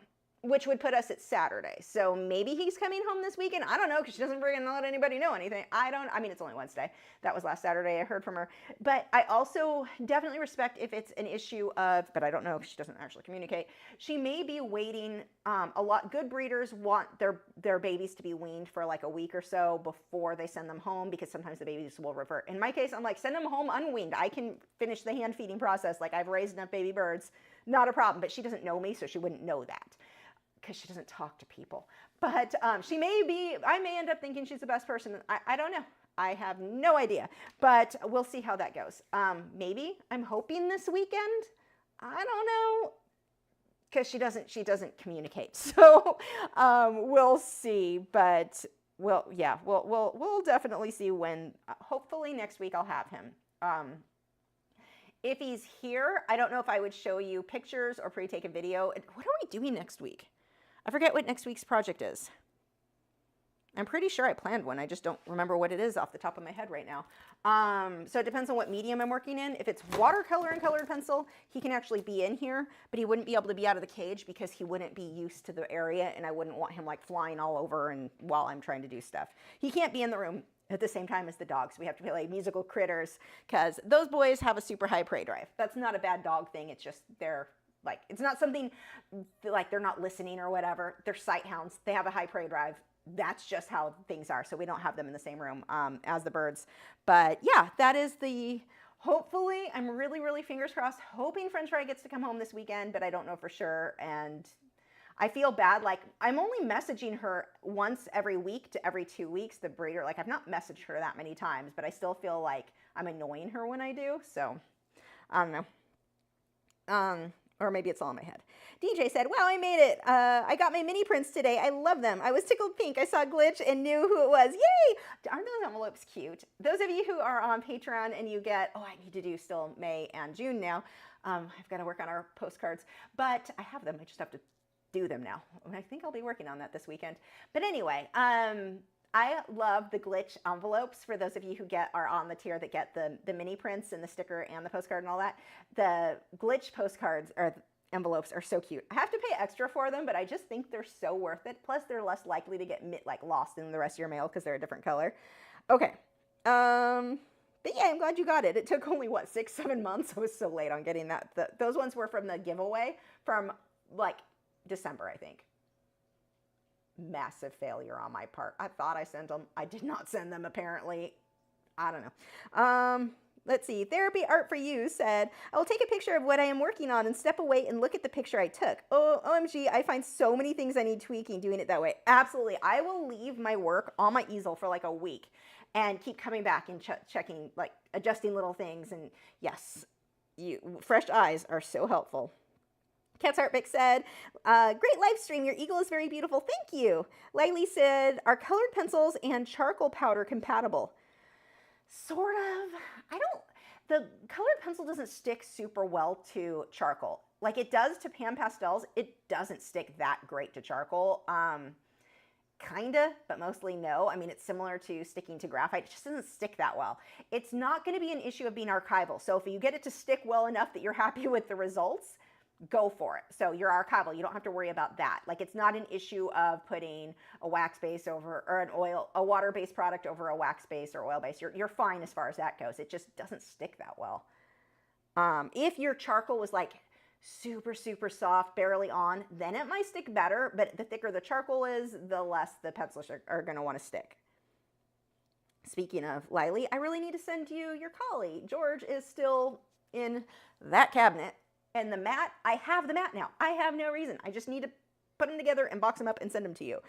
which would put us at Saturday. So maybe he's coming home this weekend. I don't know, because she doesn't freaking let anybody know anything. I mean, it's only Wednesday. That was last Saturday I heard from her. But I also definitely respect if it's an issue of, but I don't know if she doesn't actually communicate. She may be waiting, good breeders want their babies to be weaned for like a week or so before they send them home, because sometimes the babies will revert. In my case, I'm like, send them home unweaned. I can finish the hand feeding process. Like, I've raised enough baby birds, not a problem. But she doesn't know me, so she wouldn't know that, because she doesn't talk to people. But I may end up thinking she's the best person. I don't know. I have no idea, but we'll see how that goes. Maybe I'm hoping this weekend. I don't know, because she doesn't communicate. So we'll see, but we'll definitely see when. Hopefully next week I'll have him. If he's here, I don't know if I would show you pictures or pre-take a video. What are we doing next week? I forget what next week's project is. I'm pretty sure I planned one. I just don't remember what it is off the top of my head right now. So it depends on what medium I'm working in. If it's watercolor and colored pencil, he can actually be in here, but he wouldn't be able to be out of the cage because he wouldn't be used to the area, and I wouldn't want him like flying all over and while I'm trying to do stuff. He can't be in the room at the same time as the dogs. We have to play musical critters, because those boys have a super high prey drive. That's not a bad dog thing. It's just it's not something like they're not listening or whatever. They're sight hounds. They have a high prey drive. That's just how things are. So we don't have them in the same room as the birds. But yeah, that is hopefully, I'm really, really fingers crossed, hoping French Fry gets to come home this weekend, but I don't know for sure. And I feel bad. Like, I'm only messaging her once every week to every 2 weeks, the breeder. Like, I've not messaged her that many times, but I still feel like I'm annoying her when I do. So I don't know. Or maybe it's all in my head. DJ said, wow, I made it. I got my mini prints today. I love them. I was tickled pink. I saw Glitch and knew who it was. Yay! Aren't those envelopes cute? Those of you who are on Patreon and you get, I need to do still May and June now. I've got to work on our postcards, but I have them. I just have to do them now. I think I'll be working on that this weekend. But anyway, I love the Glitch envelopes. For those of you who are on the tier that get the mini prints and the sticker and the postcard and all that, the Glitch postcards or envelopes are so cute. I have to pay extra for them, but I just think they're so worth it. Plus, they're less likely to get lost in the rest of your mail because they're a different color. Okay. But yeah, I'm glad you got it. It took only, 6-7 months? I was so late on getting that. Those ones were from the giveaway from December, I think. Massive failure on my part. I thought I sent them. I did not send them, apparently. I don't know. Let's see. Therapy Art for You said, I will take a picture of what I am working on and step away and look at the picture I took. Oh, OMG, I find so many things I need tweaking doing it that way. Absolutely. I will leave my work on my easel for like a week and keep coming back and checking, adjusting little things. And yes, fresh eyes are so helpful. Cat's Heartbeat said, great live stream. Your eagle is very beautiful. Thank you. Lily said, are colored pencils and charcoal powder compatible? Sort of. The colored pencil doesn't stick super well to charcoal. Like it does to pan pastels. It doesn't stick that great to charcoal. Kinda, but mostly no. I mean, it's similar to sticking to graphite. It just doesn't stick that well. It's not going to be an issue of being archival. So if you get it to stick well enough that you're happy with the results, go for it. So you're archival. You don't have to worry about that. Like it's not an issue of putting a wax base over, or a water-based product over a wax base or oil base. You're fine as far as that goes. It just doesn't stick that well. If your charcoal was like super, super soft, barely on, then it might stick better. But the thicker the charcoal is, the less the pencils are going to want to stick. Speaking of Lily, I really need to send you your collie. George is still in that cabinet. And the mat, I have the mat now. I have no reason. I just need to put them together and box them up and send them to you.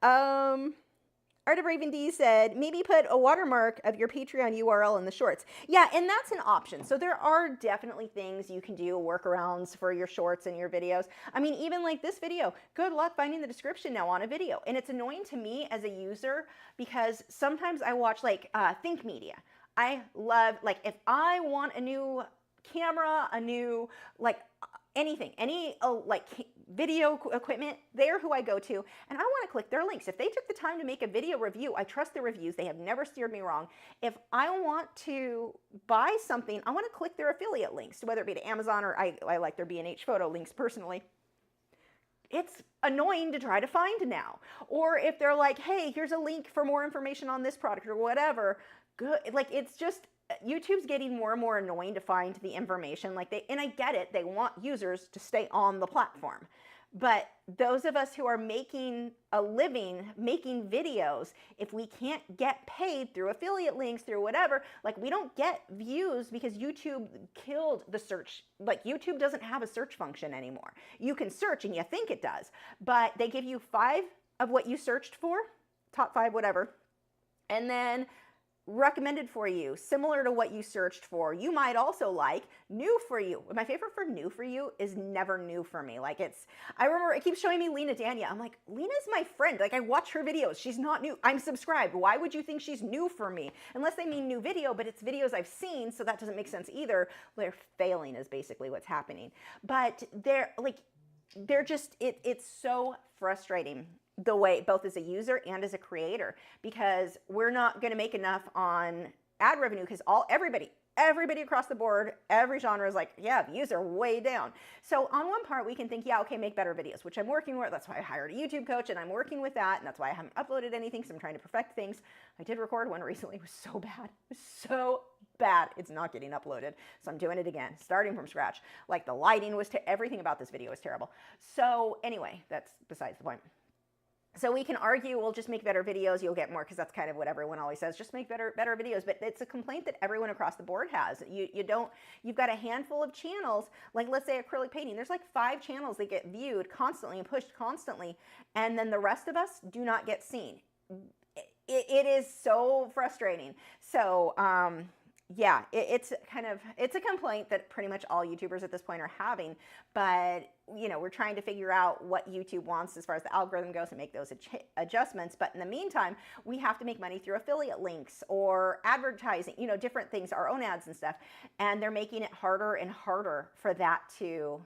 Art of Raven D said, maybe put a watermark of your Patreon URL in the shorts. Yeah, and that's an option. So there are definitely things you can do, workarounds for your shorts and your videos. I mean, even like this video, good luck finding the description now on a video. And it's annoying to me as a user because sometimes I watch Think Media. I love, if I want a new camera, a new anything, any video equipment, they're who I go to, and I want to click their links. If they took the time to make a video review, I trust their reviews. They have never steered me wrong. If I want to buy something, I want to click their affiliate links, whether it be to Amazon or I like their B&H photo links personally. it's annoying to try to find now. Or if they're like, hey, here's a link for more information on this product or whatever, good. Like, it's just, YouTube's getting more and more annoying to find the information. Like, and I get it, they want users to stay on the platform. But those of us who are making a living, making videos, if we can't get paid through affiliate links, through whatever, like, we don't get views because YouTube killed the search. Like, YouTube doesn't have a search function anymore. You can search and you think it does, but they give you 5 of what you searched for, top 5, whatever, and then recommended for you, similar to what you searched for. You might also like new for you. My favorite for new for you is never new for me. Like, I remember it keeps showing me Lena Dania. I'm like, Lena's my friend. Like, I watch her videos. She's not new. I'm subscribed. Why would you think she's new for me? Unless they mean new video, but it's videos I've seen, so that doesn't make sense either. They're failing is basically what's happening. But they're just, it's so frustrating the way, both as a user and as a creator, because we're not going to make enough on ad revenue because everybody across the board, every genre is like, yeah, views are way down. So on one part we can think, yeah, okay, make better videos, which I'm working with. That's why I hired a YouTube coach and I'm working with that. And that's why I haven't uploaded anything, because I'm trying to perfect things. I did record one recently. It was so bad. It was so bad. It's not getting uploaded. So I'm doing it again, starting from scratch. Like, the lighting was everything about this video was terrible. So anyway, that's besides the point. So we can argue, we'll just make better videos, you'll get more, because that's kind of what everyone always says, just make better videos. But it's a complaint that everyone across the board has. You've got a handful of channels, like, let's say acrylic painting. There's like 5 channels that get viewed constantly and pushed constantly, and then the rest of us do not get seen. It is so frustrating. So, yeah, it's a complaint that pretty much all YouTubers at this point are having, but we're trying to figure out what YouTube wants as far as the algorithm goes and make those adjustments. But in the meantime, we have to make money through affiliate links or advertising, different things, our own ads and stuff. And they're making it harder and harder for that to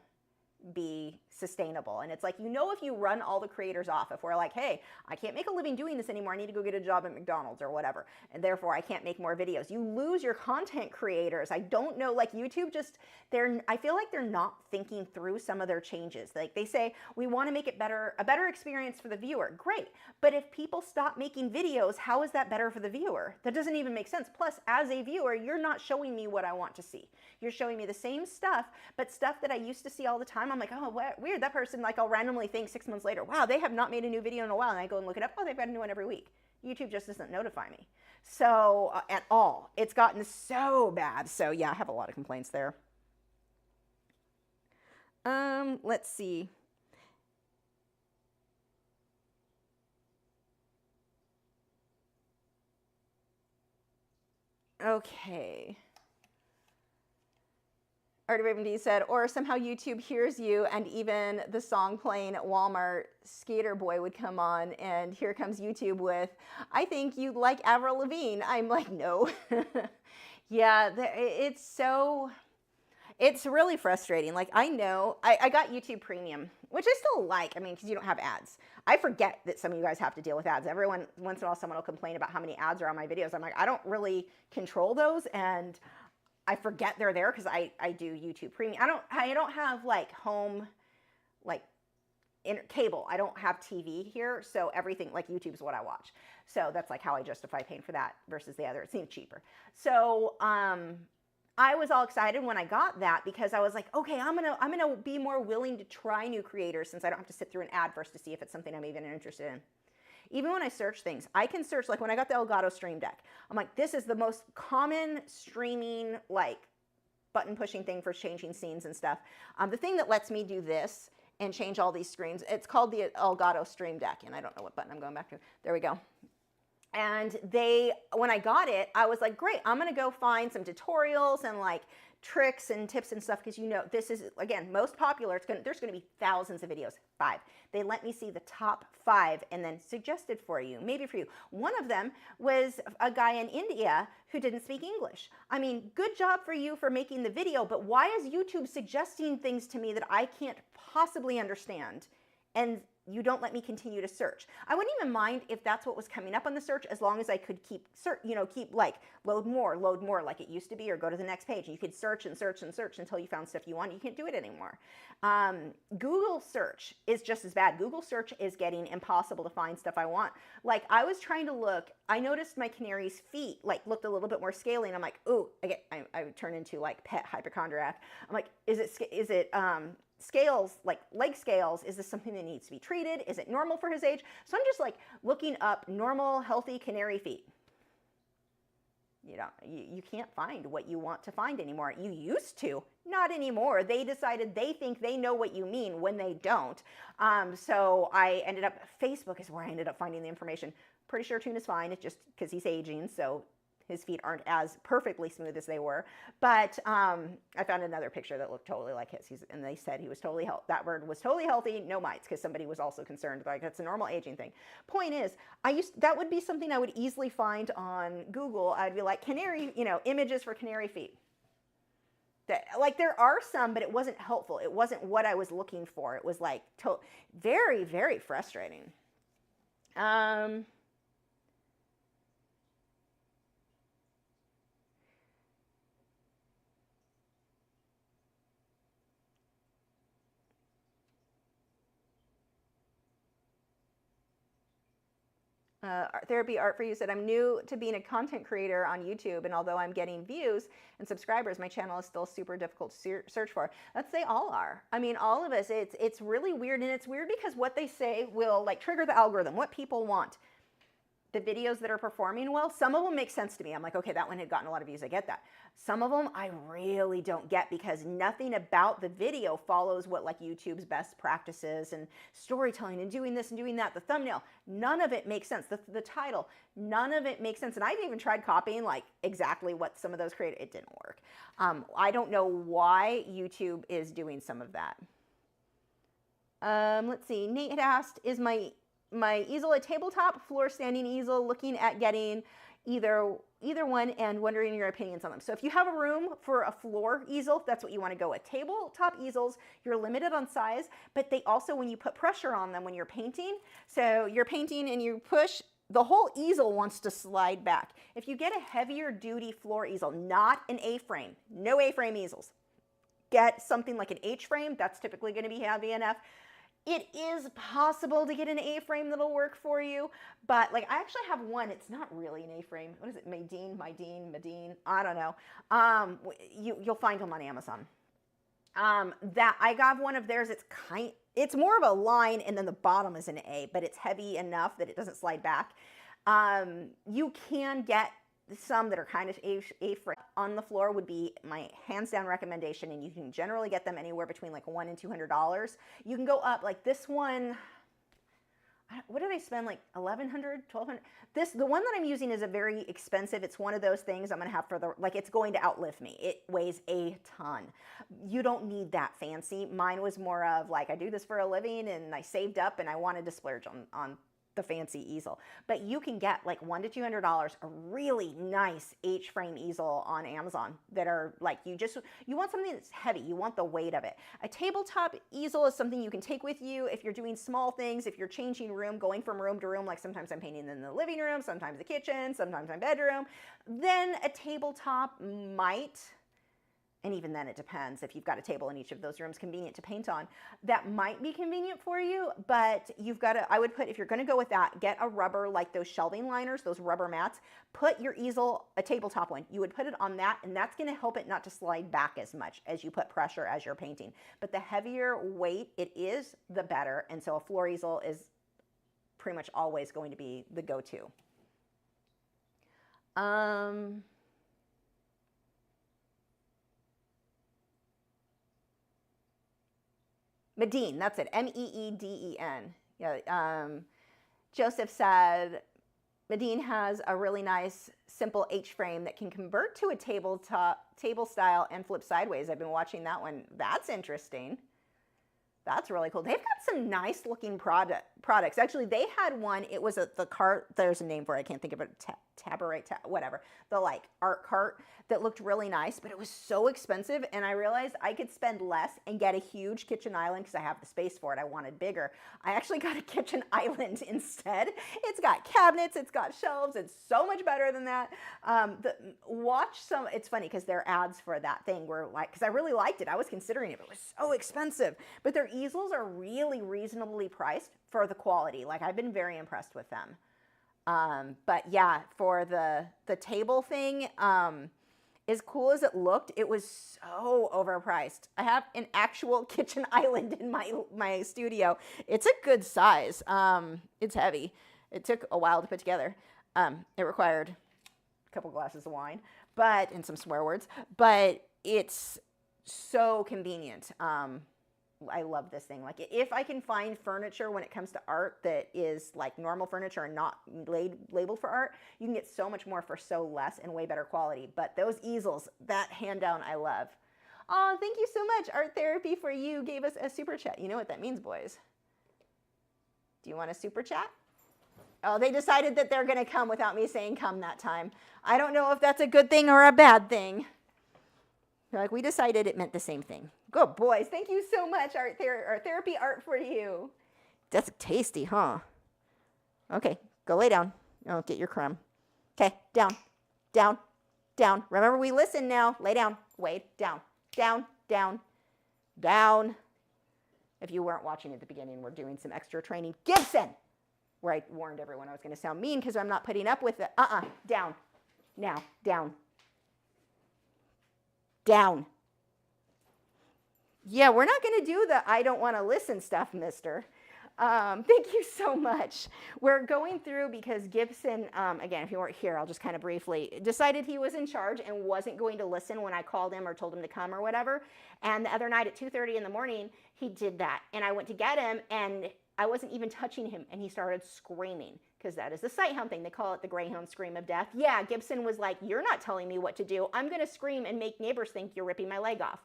be sustainable. And it's like, if you run all the creators off, if we're like, hey, I can't make a living doing this anymore, I need to go get a job at McDonald's or whatever, and therefore I can't make more videos, you lose your content creators. I don't know, like, YouTube I feel like they're not thinking through some of their changes. Like, they say, we want to make it a better experience for the viewer. Great. But if people stop making videos, how is that better for the viewer? That doesn't even make sense. Plus, as a viewer, you're not showing me what I want to see. You're showing me the same stuff, but stuff that I used to see all the time. I'm like, oh, what? Weird. That person, like, I'll randomly think 6 months later, wow, they have not made a new video in a while. And I go and look it up. Oh, they've got a new one every week. YouTube just doesn't notify me. So, at all. It's gotten so bad. So, yeah, I have a lot of complaints there. Let's see. Okay. Artie Raven D said, or somehow YouTube hears you and even the song playing at Walmart, Skater Boy, would come on, and here comes YouTube with, I think you like Avril Lavigne. I'm like, no. Yeah, it's really frustrating. Like, I know, I got YouTube Premium, which I still like, because you don't have ads. I forget that some of you guys have to deal with ads. Everyone, once in a while, someone will complain about how many ads are on my videos. I'm like, I don't really control those, and I forget they're there because I do YouTube Premium. I don't have, like, home, like, cable. I don't have TV here, so everything, like, YouTube's what I watch. So that's, like, how I justify paying for that versus the other. It seemed cheaper. So, I was all excited when I got that because I was like, okay, I'm gonna be more willing to try new creators since I don't have to sit through an ad first to see if it's something I'm even interested in. Even when I search things, I can search, like when I got the Elgato Stream Deck, I'm like, this is the most common streaming, like, button pushing thing for changing scenes and stuff. The thing that lets me do this and change all these screens, it's called the Elgato Stream Deck, and I don't know what button I'm going back to. There we go. And when I got it, I was like, great, I'm gonna go find some tutorials and, like, tricks and tips and stuff, because this is, again, most popular. There's gonna be thousands of videos. 5. They let me see the top 5 and then suggested for you, maybe for you. One of them was a guy in India who didn't speak English. Good job for you for making the video, but why is YouTube suggesting things to me that I can't possibly understand? And you don't let me continue to search. I wouldn't even mind if that's what was coming up on the search, as long as I could keep like load more like it used to be, or go to the next page. You could search and search and search until you found stuff you want. You can't do it anymore. Google search is just as bad. Google search is getting impossible to find stuff I want. Like, I was trying to look, I noticed my canary's feet like looked a little bit more scaly, and I'm like, ooh, I would turn into like pet hypochondriac. I'm like, is it scales, like leg scales? Is this something that needs to be treated? Is it normal for his age? So I'm just like looking up normal, healthy canary feet. You can't find what you want to find anymore. You used to, not anymore. They decided they think they know what you mean when they don't. So I ended up, Facebook is where I ended up finding the information. Pretty sure Tuna's fine. It's just because he's aging, so his feet aren't as perfectly smooth as they were. But I found another picture that looked totally like his. And they said he was totally healthy. That bird was totally healthy, no mites, because somebody was also concerned. Like, that's a normal aging thing. Point is, that would be something I would easily find on Google. I'd be like, canary, images for canary feet. Like, there are some, but it wasn't helpful. It wasn't what I was looking for. It was like very, very frustrating. Therapy Art for You said, I'm new to being a content creator on YouTube, and although I'm getting views and subscribers, my channel is still super difficult to search for. They all are. I mean, all of us, it's really weird, and it's weird because what they say will like trigger the algorithm, what people want. The videos that are performing well, some of them make sense to me. I'm like, okay, that one had gotten a lot of views, I get that. Some of them I really don't get, because nothing about the video follows what like YouTube's best practices and storytelling and doing this and doing that. The thumbnail, none of it makes sense. The title, none of it makes sense. And I've even tried copying like exactly what some of those created. It didn't work. I don't know why YouTube is doing some of that. Let's see, Nate had asked, is my easel a tabletop, floor standing easel? Looking at getting either one and wondering your opinions on them. So if you have a room for a floor easel, that's what you want to go with. Tabletop easels, you're limited on size, but they also, when you put pressure on them when you're painting, so you're painting and you push, the whole easel wants to slide back. If you get a heavier duty floor easel, not an A-frame, no A-frame easels, get something like an H-frame, that's typically going to be heavy enough. It is possible to get an A-frame that'll work for you, but like I actually have one. It's not really an A-frame. What is it? Medine? I don't know. You'll find them on Amazon. That I got one of theirs. It's more of a line, and then the bottom is an A, but it's heavy enough that it doesn't slide back. You can get some that are kind of A-frame. On the floor would be my hands down recommendation, and you can generally get them anywhere between like $100 and $200. You can go up, like this one, what did I spend, like $1,100, $1,200? The one that I'm using is a very expensive. It's one of those things I'm gonna have for like it's going to outlive me. It weighs a ton. You don't need that fancy. Mine was more of like, I do this for a living and I saved up and I wanted to splurge on the fancy easel. But you can get like $100 to $200 a really nice H-frame easel on Amazon that are like, you want something that's heavy, you want the weight of it. A tabletop easel is something you can take with you if you're doing small things, if you're changing room, going from room to room, like sometimes I'm painting in the living room, sometimes the kitchen, sometimes my bedroom. Then a tabletop might, and even then it depends if you've got a table in each of those rooms convenient to paint on, that might be convenient for you, but you've got to, I would put, if you're gonna go with that, get a rubber, like those shelving liners, those rubber mats, put your easel, a tabletop one, you would put it on that, and that's gonna help it not to slide back as much as you put pressure as you're painting. But the heavier weight it is, the better, and so a floor easel is pretty much always going to be the go-to. Medine, that's it, M-E-E-D-E-N. Yeah, Joseph said, Medine has a really nice, simple H-frame that can convert to a table style and flip sideways. I've been watching that one. That's interesting. That's really cool. They've got some nice looking products products. Actually, they had one. It was the cart. There's a name for it. I can't think of it. Whatever. The like art cart that looked really nice, but it was so expensive. And I realized I could spend less and get a huge kitchen island because I have the space for it. I wanted bigger. I actually got a kitchen island instead. It's got cabinets. It's got shelves. It's so much better than that. It's funny because their ads for that thing were like, because I really liked it. I was considering it, but it was so expensive. But their easels are really reasonably priced for the quality. Like I've been very impressed with them. But yeah, for the table thing, as cool as it looked, it was so overpriced. I have an actual kitchen island in my studio. It's a good size. It's heavy. It took a while to put together. It required a couple glasses of wine, and some swear words, but it's so convenient. I love this thing. Like if I can find furniture when it comes to art that is like normal furniture and not labeled for art, you can get so much more for so less and way better quality. But those easels, that hand down, I love. Oh, thank you so much. Art Therapy for You gave us a super chat. You know what that means, boys. Do you want a super chat? Oh, they decided that they're going to come without me saying come that time. I don't know if that's a good thing or a bad thing. They're like, we decided it meant the same thing. Good boys. Thank you so much, Art Therapy Art for You. That's tasty, huh? Okay, go lay down. Oh, get your crumb. Okay, down, down, down. Remember, we listen now. Lay down. Wade, down, down, down, down. If you weren't watching at the beginning, we're doing some extra training. Gibson! Where I warned everyone I was going to sound mean because I'm not putting up with it. Down. Now, down. Down. Yeah, we're not going to do the I don't want to listen stuff, mister. Thank you so much. We're going through because Gibson, again, if you weren't here, I'll just kind of briefly, decided he was in charge and wasn't going to listen when I called him or told him to come or whatever. And the other night at 2:30 in the morning, he did that. And I went to get him and I wasn't even touching him and he started screaming because that is the sighthound thing. They call it the greyhound scream of death. Yeah, Gibson was like, you're not telling me what to do. I'm going to scream and make neighbors think you're ripping my leg off.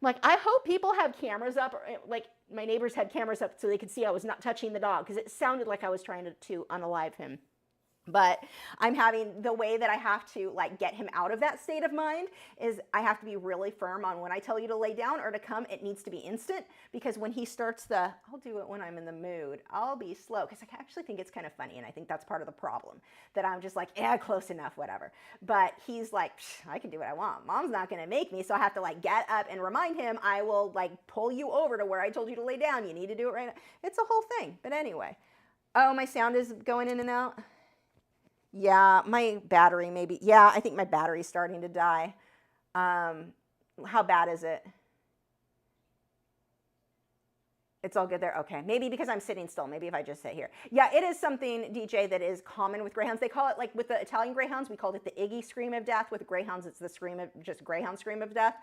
I'm like, I hope people have cameras up, or like my neighbors had cameras up so they could see I was not touching the dog because it sounded like I was trying to unalive him. But I'm having the way that I have to like get him out of that state of mind is I have to be really firm on when I tell you to lay down or to come, it needs to be instant because when he starts I'll do it when I'm in the mood. I'll be slow because I actually think it's kind of funny and I think that's part of the problem that I'm just like, yeah, close enough, whatever. But he's like, I can do what I want. Mom's not going to make me. So I have to like get up and remind him, I will like pull you over to where I told you to lay down. You need to do it right now. It's a whole thing. But anyway, oh, my sound is going in and out. Yeah, my battery maybe. Yeah, I think my battery's starting to die. How bad is it? It's all good there? Okay, maybe because I'm sitting still. Maybe if I just sit here. Yeah, it is something, DJ, that is common with greyhounds. They call it, like with the Italian greyhounds, we called it the Iggy scream of death. With greyhounds, it's the just greyhound scream of death.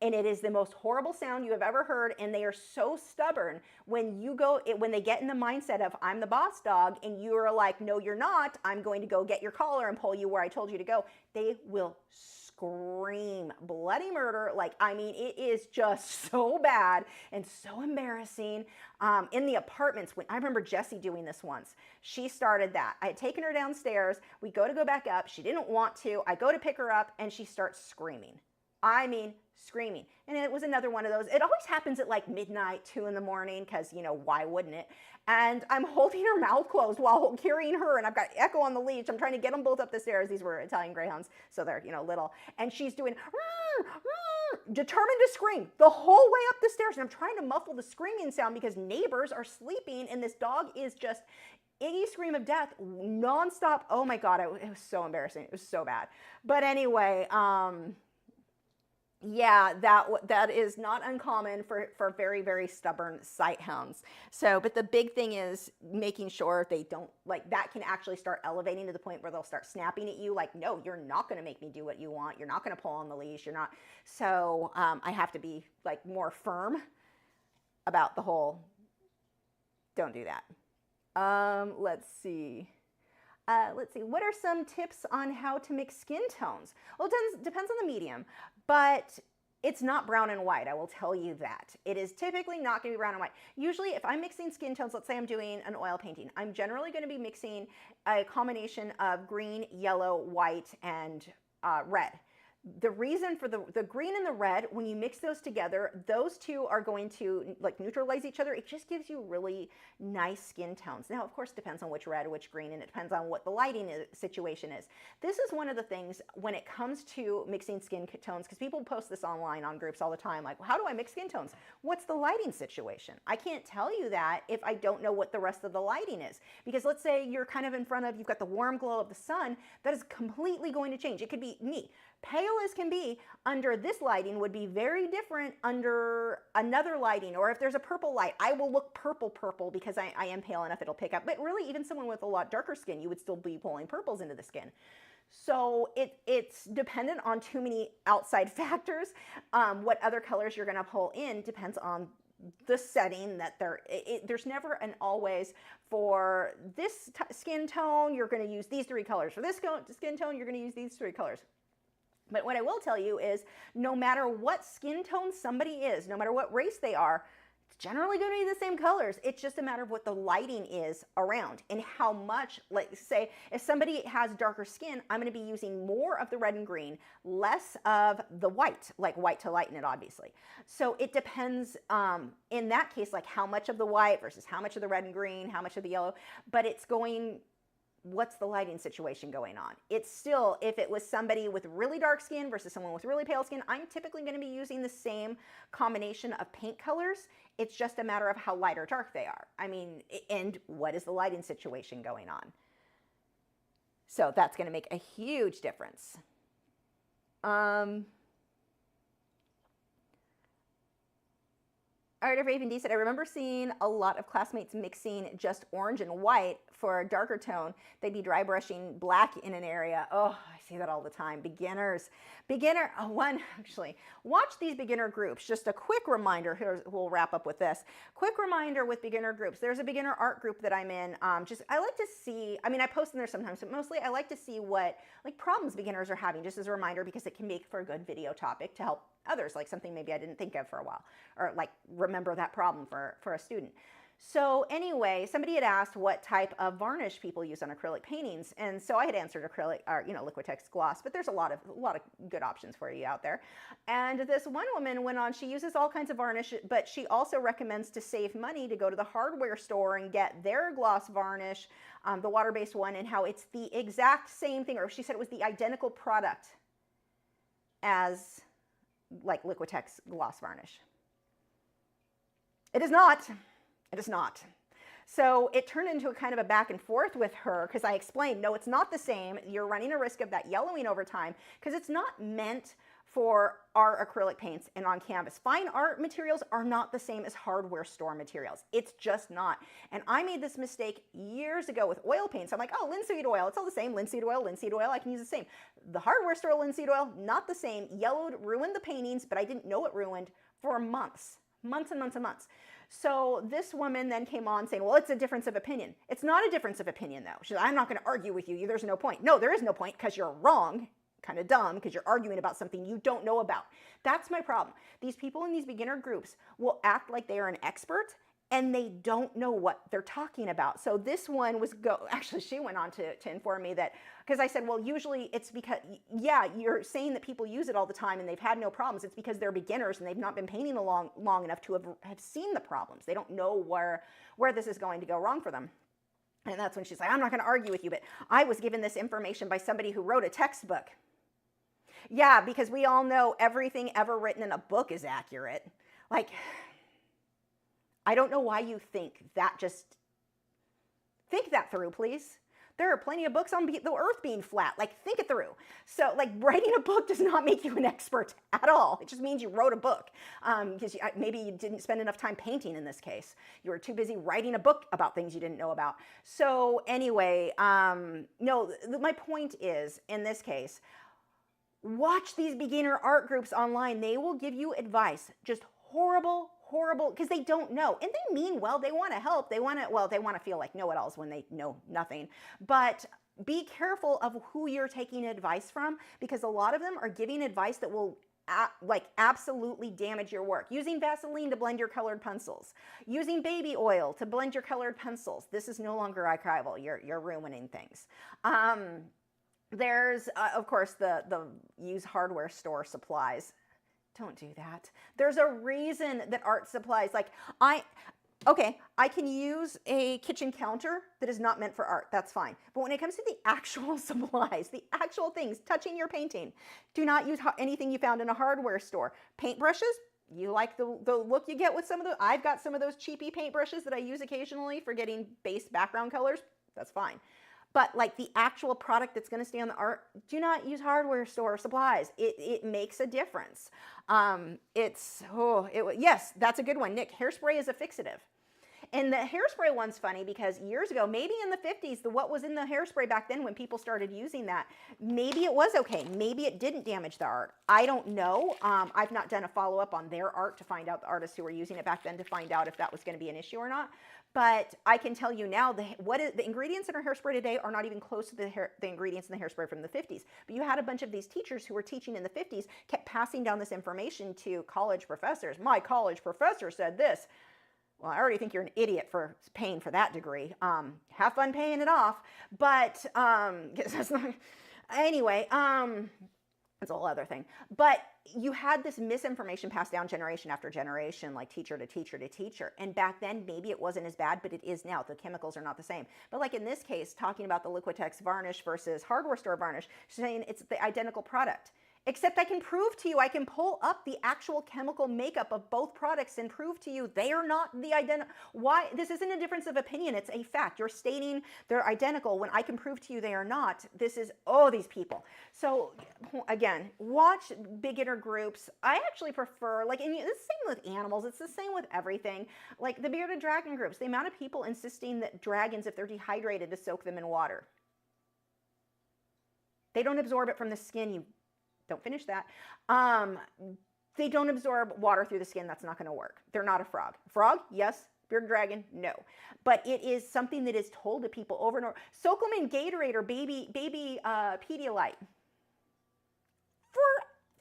And it is the most horrible sound you have ever heard, and they are so stubborn when they get in the mindset of I'm the boss dog, and you are like, no, you're not. I'm going to go get your collar and pull you where I told you to go. They will scream bloody murder. Like, I mean, it is just so bad and so embarrassing. In the apartments, I remember Jessie doing this once. She started that. I had taken her downstairs. We go back up. She didn't want to. I go to pick her up, and she starts screaming. I mean, screaming. And it was another one of those. It always happens at like midnight, 2 in the morning, because, you know, why wouldn't it? And I'm holding her mouth closed while carrying her, and I've got Echo on the leash. I'm trying to get them both up the stairs. These were Italian greyhounds, so they're, you know, little. And she's doing, determined to scream the whole way up the stairs. And I'm trying to muffle the screaming sound because neighbors are sleeping, and this dog is just Iggy scream of death nonstop. Oh my God, it was so embarrassing. It was so bad. But anyway, yeah, that is not uncommon for very, very stubborn sight hounds. So, but the big thing is making sure they don't, like, that can actually start elevating to the point where they'll start snapping at you like, no, you're not going to make me do what you want. You're not going to pull on the leash. You're not. So I have to be like more firm about the whole, don't do that. Let's see. What are some tips on how to mix skin tones? Well, it depends on the medium, but It's not brown and white, I will tell you that. It is typically not going to be brown and white. Usually if I'm mixing skin tones, let's say I'm doing an oil painting, I'm generally going to be mixing a combination of green, yellow, white, and red. The reason for the green and the red, when you mix those together, those two are going to like neutralize each other. It just gives you really nice skin tones. Now, of course, it depends on which red, which green, and it depends on what the lighting situation is. This is one of the things when it comes to mixing skin tones, because people post this online on groups all the time, like, well, how do I mix skin tones? What's the lighting situation? I can't tell you that if I don't know what the rest of the lighting is. Because let's say you're kind of in front of, you've got the warm glow of the sun, that is completely going to change. It could be me. Pale as can be under this lighting would be very different under another lighting. Or if there's a purple light, I will look purple because I am pale enough it'll pick up. But really, even someone with a lot darker skin, you would still be pulling purples into the skin. So it's dependent on too many outside factors. What other colors you're going to pull in depends on the setting that there's never an always for this skin tone, you're going to use these 3 colors. For this skin tone, you're going to use these 3 colors. But what I will tell you is no matter what skin tone somebody is, no matter what race they are, it's generally going to be the same colors. It's just a matter of what the lighting is around and how much, like say, if somebody has darker skin, I'm going to be using more of the red and green, less of the white, like white to lighten it, obviously. So it depends in that case, like how much of the white versus how much of the red and green, how much of the yellow, but it's going, what's the lighting situation going on? It's still, if it was somebody with really dark skin versus someone with really pale skin, I'm typically going to be using the same combination of paint colors. It's just a matter of how light or dark they are. I mean, and what is the lighting situation going on? So that's going to make a huge difference. Art of Raven D said, I remember seeing a lot of classmates mixing just orange and white for a darker tone. They'd be dry brushing black in an area. Oh, I see that all the time. Beginners. Actually, watch these beginner groups. Just a quick reminder, here we'll wrap up with this. Quick reminder with beginner groups. There's a beginner art group that I'm in. I like to see, I mean, I post in there sometimes, but mostly I like to see what like problems beginners are having, just as a reminder, because it can make for a good video topic to help others, like something maybe I didn't think of for a while, or like remember that problem for a student. So anyway, somebody had asked what type of varnish people use on acrylic paintings, and so I had answered acrylic, or Liquitex gloss, but there's a lot of good options for you out there. And this one woman went on, she uses all kinds of varnish, but she also recommends to save money to go to the hardware store and get their gloss varnish, the water-based one, and how it's the exact same thing, or she said it was the identical product as like Liquitex gloss varnish. It is not. It is not. So it turned into a kind of a back and forth with her because I explained, no, it's not the same. You're running a risk of that yellowing over time because it's not meant for our acrylic paints and on canvas. Fine art materials are not the same as hardware store materials. It's just not. And I made this mistake years ago with oil paints. I'm like, oh, linseed oil, it's all the same. Linseed oil, I can use the same. The hardware store linseed oil, not the same. Yellowed, ruined the paintings, but I didn't know it ruined for months and months and months. So this woman then came on saying, well, it's a difference of opinion. It's not a difference of opinion, though. She's like, I'm not going to argue with you. There's no point. No, there is no point because you're wrong. Kind of dumb because you're arguing about something you don't know about. That's my problem. These people in these beginner groups will act like they are an expert and they don't know what they're talking about. So this one was actually she went on to inform me that, because I said, well, usually it's because, yeah, you're saying that people use it all the time and they've had no problems. It's because they're beginners and they've not been painting long enough to have seen the problems. They don't know where this is going to go wrong for them. And that's when she's like, I'm not going to argue with you, but I was given this information by somebody who wrote a textbook. Yeah, because we all know everything ever written in a book is accurate. Like, I don't know why you think that. Just think that through, please. There are plenty of books on the earth being flat. Like, think it through. So, like, writing a book does not make you an expert at all. It just means you wrote a book. Because maybe you didn't spend enough time painting in this case. You were too busy writing a book about things you didn't know about. So, anyway, no, my point is, in this case, watch these beginner art groups online. They will give you advice. Just horrible, because they don't know. And they mean well. They want to help. They want to feel like know-it-alls when they know nothing. But be careful of who you're taking advice from, because a lot of them are giving advice that will like absolutely damage your work. Using Vaseline to blend your colored pencils. Using baby oil to blend your colored pencils. This is no longer archival. You're ruining things. There's, of course, the use hardware store supplies. Don't do that. There's a reason that art supplies, like okay, I can use a kitchen counter that is not meant for art. That's fine. But when it comes to the actual supplies, the actual things touching your painting, do not use anything you found in a hardware store. Paintbrushes, you like the look you get with some of the, I've got some of those cheapy paintbrushes that I use occasionally for getting base background colors. That's fine. But like the actual product that's going to stay on the art, do not use hardware store supplies. It makes a difference. Yes, that's a good one. Nick, hairspray is a fixative. And the hairspray one's funny because years ago, maybe in the 50s, what was in the hairspray back then when people started using that, maybe it was okay. Maybe it didn't damage the art. I don't know. I've not done a follow-up on their art to find out the artists who were using it back then to find out if that was going to be an issue or not. But I can tell you now, the ingredients in our hairspray today are not even close to the ingredients in the hairspray from the 50s. But you had a bunch of these teachers who were teaching in the 50s, kept passing down this information to college professors. My college professor said this. Well, I already think you're an idiot for paying for that degree. Have fun paying it off. But anyway, it's a whole other thing. But you had this misinformation passed down generation after generation, like teacher to teacher to teacher. And back then, maybe it wasn't as bad, but it is now. The chemicals are not the same. But like in this case, talking about the Liquitex varnish versus hardware store varnish, saying it's the identical product. Except I can prove to you, I can pull up the actual chemical makeup of both products and prove to you they are not the identical. Why? This isn't a difference of opinion. It's a fact. You're stating they're identical when I can prove to you they are not. This is, oh, these people. So again, watch beginner groups. I actually prefer, like, and it's the same with animals. It's the same with everything. Like the bearded dragon groups, the amount of people insisting that dragons, if they're dehydrated, to soak them in water. They don't absorb it from the skin. You don't finish that. They don't absorb water through the skin. That's not going to work. They're not a frog. Frog, yes. Bearded dragon, no. But it is something that is told to people over and over. Soak them in Gatorade or baby Pedialyte. For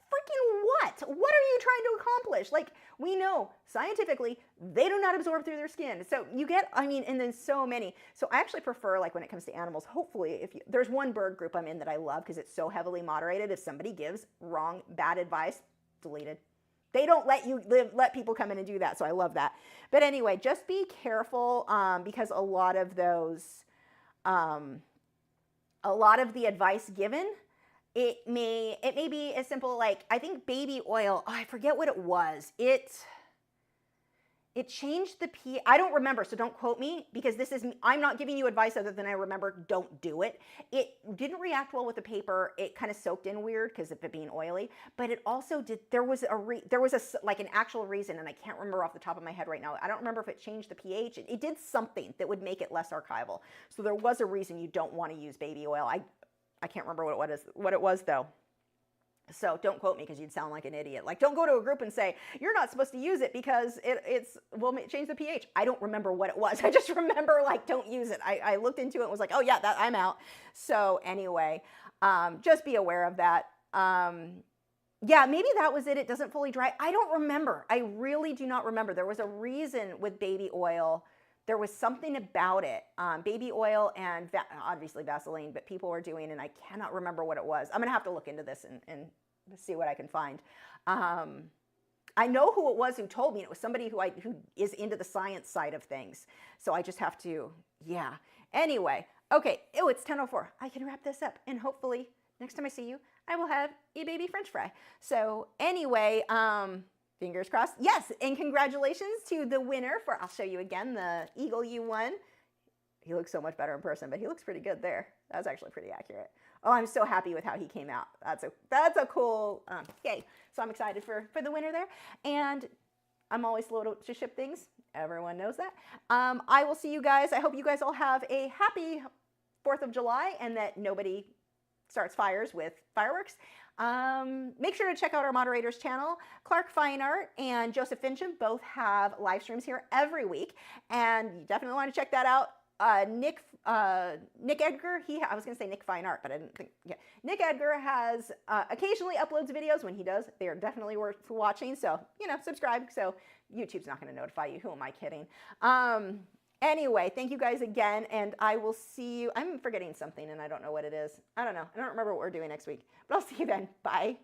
freaking what? What are you trying to accomplish? Like, we know scientifically they do not absorb through their skin. So you get, I mean, and then so many. So I actually prefer, like when it comes to animals, hopefully there's one bird group I'm in that I love because it's so heavily moderated. If somebody gives wrong, bad advice, deleted. They don't let you let people come in and do that. So I love that. But anyway, just be careful because a lot of those, a lot of the advice given, it may be as simple like, I think baby oil, oh, I forget what it was. It changed the pH. I don't remember, so don't quote me because this is, I'm not giving you advice other than I remember, don't do it. It didn't react well with the paper. It kind of soaked in weird because of it being oily, but it also did, there was like an actual reason, and I can't remember off the top of my head right now. I don't remember if it changed the pH. It did something that would make it less archival. So there was a reason you don't want to use baby oil. I can't remember what it was though. So don't quote me because you'd sound like an idiot. Like, don't go to a group and say, you're not supposed to use it because it's will change the pH. I don't remember what it was. I just remember, like, don't use it. I looked into it and was like, oh yeah, I'm out. So anyway, just be aware of that. Yeah, maybe that was it. It doesn't fully dry. I don't remember. I really do not remember. There was a reason with baby oil. There was something about it, baby oil and obviously Vaseline, but people were doing, and I cannot remember what it was. I'm going to have to look into this and see what I can find. I know who it was who told me. It was somebody who is into the science side of things. So I just have to, yeah. Anyway, okay. Oh, it's 10:04. I can wrap this up, and hopefully next time I see you, I will have a baby French fry. So anyway, fingers crossed. Yes, and congratulations to the winner for, I'll show you again, the eagle you won. He looks so much better in person, but he looks pretty good there. That was actually pretty accurate. Oh, I'm so happy with how he came out. That's a cool, yay. So I'm excited for the winner there. And I'm always slow to ship things. Everyone knows that. I will see you guys. I hope you guys all have a happy 4th of July and that nobody starts fires with fireworks. Make sure to check out our moderators channel. Clark Fine Art and Joseph Fincham both have live streams here every week, and you definitely want to check that out. Nick Edgar, I was going to say Nick Fine Art, but I didn't think, yeah. Nick Edgar has occasionally uploads videos. When he does, they are definitely worth watching. So, you know, subscribe. So YouTube's not going to notify you. Who am I kidding? Anyway, thank you guys again, and I will see you. I'm forgetting something, and I don't know what it is. I don't know. I don't remember what we're doing next week, but I'll see you then. Bye.